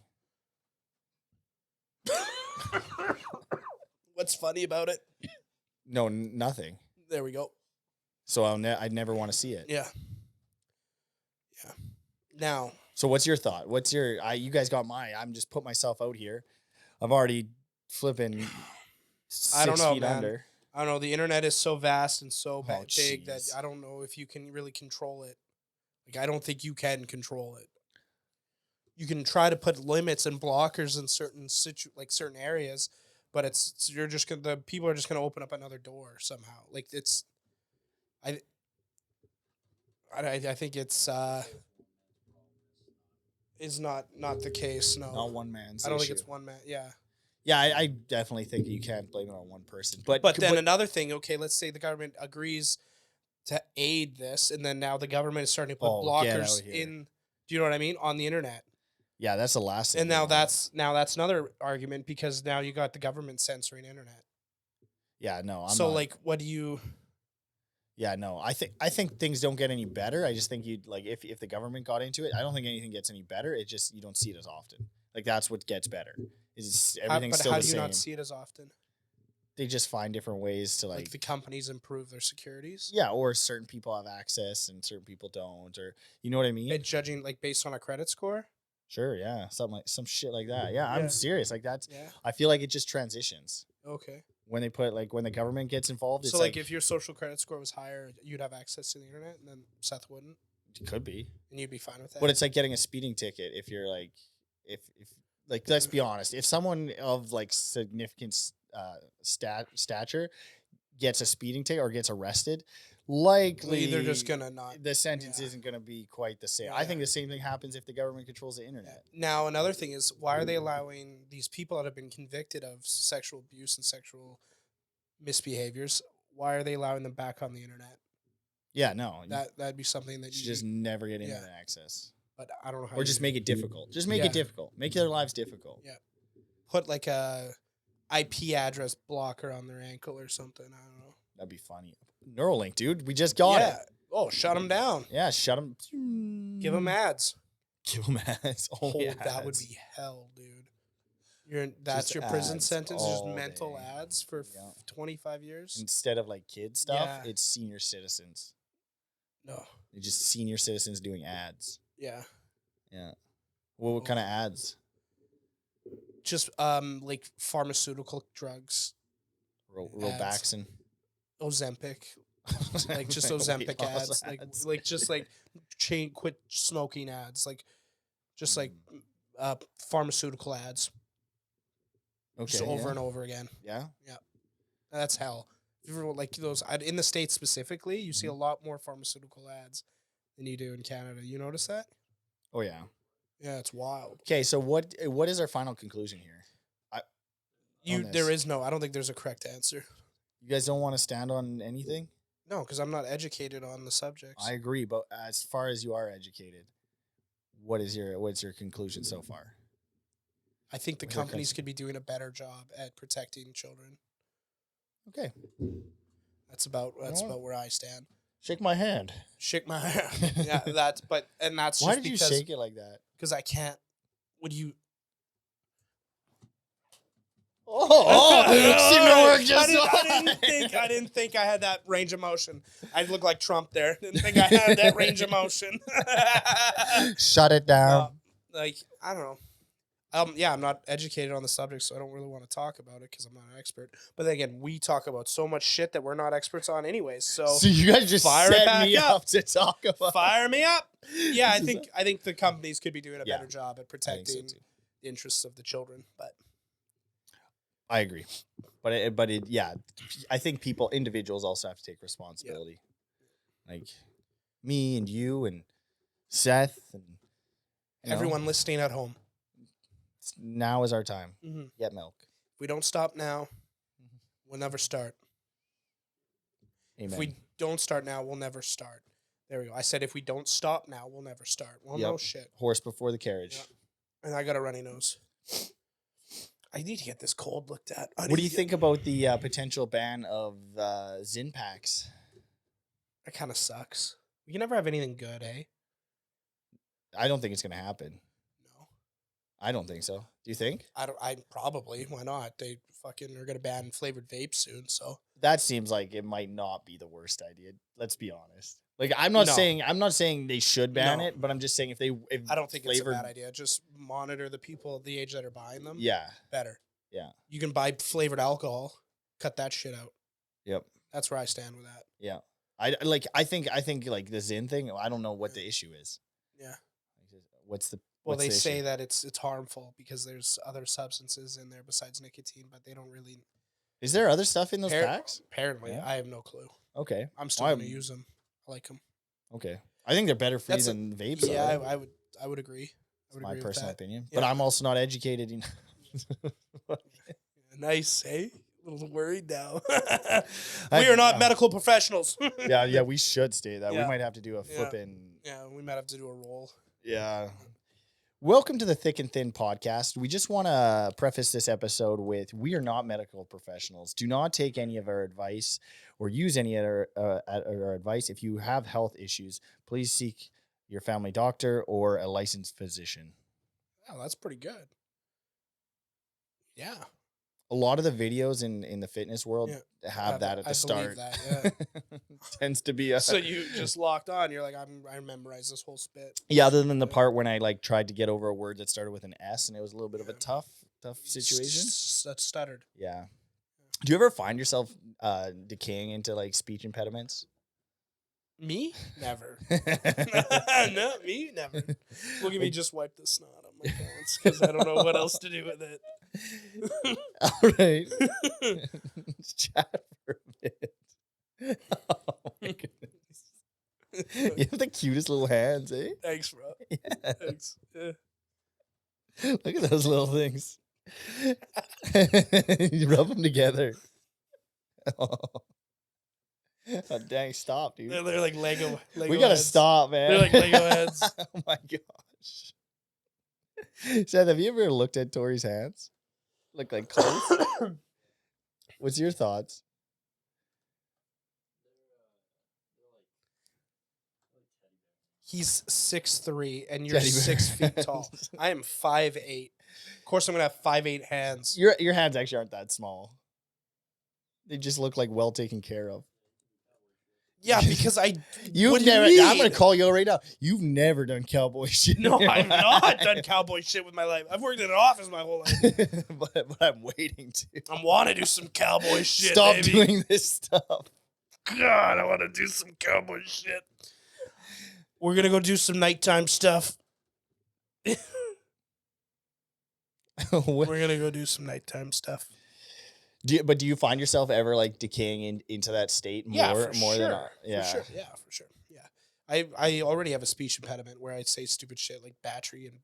What's funny about it? No, nothing. There we go. So I'd never want to see it. Yeah. Yeah. Now. So what's your thought? What's your? You guys got my. I'm just put myself out here. I've already flipping. I don't 6 know, feet man. under. I don't know. The internet is so vast and so big that jeez. I don't know if you can really control it. Like, I don't think you can control it. You can try to put limits and blockers in certain certain areas, but the people are just gonna open up another door somehow. Like I think it's is not the case. No, Not one man's. I don't issue. think it's one man. Yeah. Yeah, I definitely think you can't blame it on one person. But then another thing, okay, let's say the government agrees to aid this, and then now the government is starting to put get blockers out here. in. Do you know what I mean? On the internet, yeah, that's the last thing. and now that's another argument because now you got the government censoring internet. Yeah, no. What do you? Yeah, no. I think things don't get any better. I just think you'd like if the government got into it. I don't think anything gets any better. It just you don't see it as often. Like that's what gets better. Is everything's still how the do you same. not see it as often? They just find different ways to Like the companies improve their securities. yeah, or certain people have access and certain people don't, or you know what I mean? And judging like based on a credit score. Sure, yeah, some shit like that. Yeah, Yeah. I'm serious. Like that's. Yeah. I feel like it just transitions Okay. when they put when the government gets involved. It's So like if your social credit score was higher, you'd have access to the internet, and then Seth wouldn't, it could be, and you'd be fine with that. but it's like getting a speeding ticket. If you're like, if like let's be honest, if someone of like significant stature gets a speeding ticket or gets arrested, likely they're just gonna not. the sentence yeah. isn't going to be quite the same. Yeah, I think the same thing happens if the government controls the internet. Now, another thing is, why are they allowing these people that have been convicted of sexual abuse and sexual misbehaviors? Why are they allowing them back on the internet? Yeah, no. That'd be something that you should just never get internet Yeah. access. But I don't know how. Or just make it difficult. Just make Yeah. it difficult. Make their lives difficult. Yeah. Put like a IP address blocker on their ankle or something. I don't know. That'd be funny. Neuralink, dude. We just got it. Oh, shut them down. Yeah, shut them. Give them ads. Give them ads. Only ads. That would be hell, dude. That's Just your prison ads sentence. Just all mental day. ads for 25 years. Instead of like kid stuff, Yeah. it's senior citizens. No. It's just senior citizens doing ads. Yeah. Yeah. What kind of ads? Just like pharmaceutical drugs, Robaxin. Ozempic, like just Ozempic ads, like just like quit smoking ads, like just like pharmaceutical ads. Okay. Just over and over again. Yeah. Yeah. That's hell. Like those in the States specifically, you see a lot more pharmaceutical ads than you do in Canada. You notice that? Oh yeah. Yeah, it's wild. Okay, so what is our final conclusion here? There is no. I don't think there's a correct answer. You guys don't want to stand on anything? No, because I'm not educated on the subjects. I agree, but as far as you are educated, what's your conclusion so far? I think the companies could be doing a better job at protecting children. Okay. That's about where I stand. Shake my hand. Shake my hand. Yeah, that's why did you shake it like that? Because I can't. Would you? It seemed to work just I didn't think I had that range of motion. I look like Trump there. Didn't think I had that range of motion. Shut it down. I don't know. Yeah, I'm not educated on the subject, so I don't really want to talk about it because I'm not an expert. But then again, we talk about so much shit that we're not experts on anyways. So you guys just set me up to talk about. Fire me up. Yeah, I think the companies could be doing a better job at protecting the interests of the children. But I agree. But I think individuals also have to take responsibility. Yeah. Like me and you and Seth and everyone listening at home. Now is our time. Mm-hmm. Get milk. If we don't stop now, we'll never start. Amen. If we don't start now, we'll never start. There we go. I said if we don't stop now, we'll never start. Well, no shit. Horse before the carriage. Yep. And I got a runny nose. I need to get this cold looked at. What do you think about the potential ban of Zyn packs? That kind of sucks. We can never have anything good, eh? I don't think it's going to happen. I don't think so. Do you think? I probably. Why not? They fucking are gonna ban flavored vapes soon. So that seems like it might not be the worst idea. Let's be honest. Like I'm not saying they should ban it, but I'm just saying if I don't think it's a bad idea. Just monitor the people the age that are buying them. Yeah. Better. Yeah. You can buy flavored alcohol. Cut that shit out. Yep. That's where I stand with that. Yeah. I think like the Zyn thing. I don't know what the issue is. Yeah. What's the Well, they say that it's harmful because there's other substances in there besides nicotine, but they don't really. Is there other stuff in those packs? Apparently, yeah. I have no clue. Okay, I'm still going to use them. I like them. Okay, I think they're better for you than vapes. Yeah, I would agree. My personal opinion, but I'm also not educated enough. Nice, hey? A little worried now. We are not medical professionals. yeah, we should state that. Yeah. We might have to do a flipping. Yeah, we might have to do a roll. Yeah. Welcome to the Thic and Thin podcast. We just want to preface this episode with we are not medical professionals. Do not take any of our advice or use any of our advice. If you have health issues, please seek your family doctor or a licensed physician. Oh, that's pretty good. Yeah. A lot of the videos in the fitness world have that at the start. That, yeah. Tends to be a... So you just locked on. You're like, I memorized this whole spit. Yeah, other than the part when I like tried to get over a word that started with an S and it was a little bit of a tough situation. That stuttered. Yeah. Do you ever find yourself decaying into like speech impediments? Me? Never. No, me? Never. Look at me just wipe the snot on my pants because I don't know what else to do with it. All right. Let's chat for a bit. Oh my goodness. You have the cutest little hands, eh? Thanks, bro. Yeah. Thanks. Yeah. Look at those little things. You rub them together. Oh, dang, stop, dude. They're like Lego We gotta heads. stop, man. They're like Lego heads. Oh my gosh. Seth, have you ever looked at Torrie's hands? Look like close. What's your thoughts? He's 6'3", and you're Teddy bear 6 feet hands. tall. I am 5'8". Of course, I'm gonna have 5'8" hands. Your hands actually aren't that small. They just look like well taken care of. Yeah, because I. You've what do you never. mean? I'm gonna call you right now. You've never done cowboy shit. No, I've not done cowboy shit with my life. I've worked in an office my whole life. but I'm waiting to. I want to do some cowboy shit. Stop baby. doing this stuff. God, I want to do some cowboy shit. We're gonna go do some nighttime stuff. What- We're gonna go do some nighttime stuff. But do you find yourself ever like decaying into that state more, Yeah, for more sure. than yeah? For sure. Yeah, for sure. Yeah. I already have a speech impediment where I say stupid shit like battery and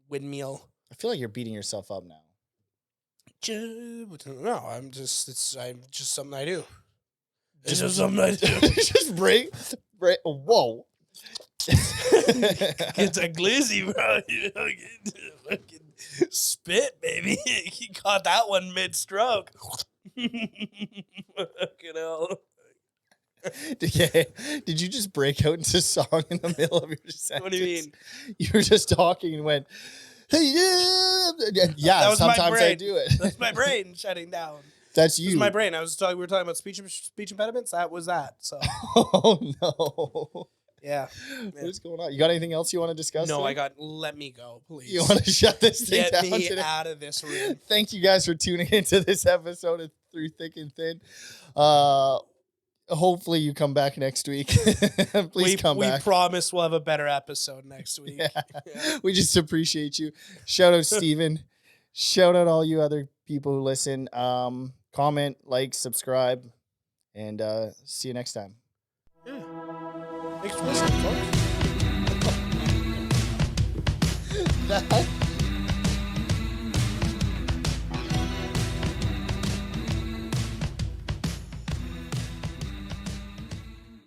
windmill. I feel like you're beating yourself up now. No, I'm just something I do. It's Just- just something I do. Just break. Whoa. It's a glizzy, bro. You fucking spit, baby. He caught that one mid-stroke. Fucking hell. Did you just break out into song in the middle of your sentence? What do you mean? You were just talking and went, "Hey, yeah." That was my sometimes I brain. do it. That's my brain shutting down. That's It you. was my brain. We were talking about speech impediments. That was that. So Oh no. yeah. What is going on? You got anything else you want to discuss? No, today? let me go, please. You want to shut this thing Get down me today? out of this room. Thank you guys for tuning into this episode of Through Thick and Thin. Hopefully you come back next week. Please come back. We promise we'll have a better episode next week. Yeah. Yeah. We just appreciate you. Shout out Steven. Shout out all you other people who listen. Comment, like, subscribe, and see you next time. Yeah. Thanks for listening, folks. That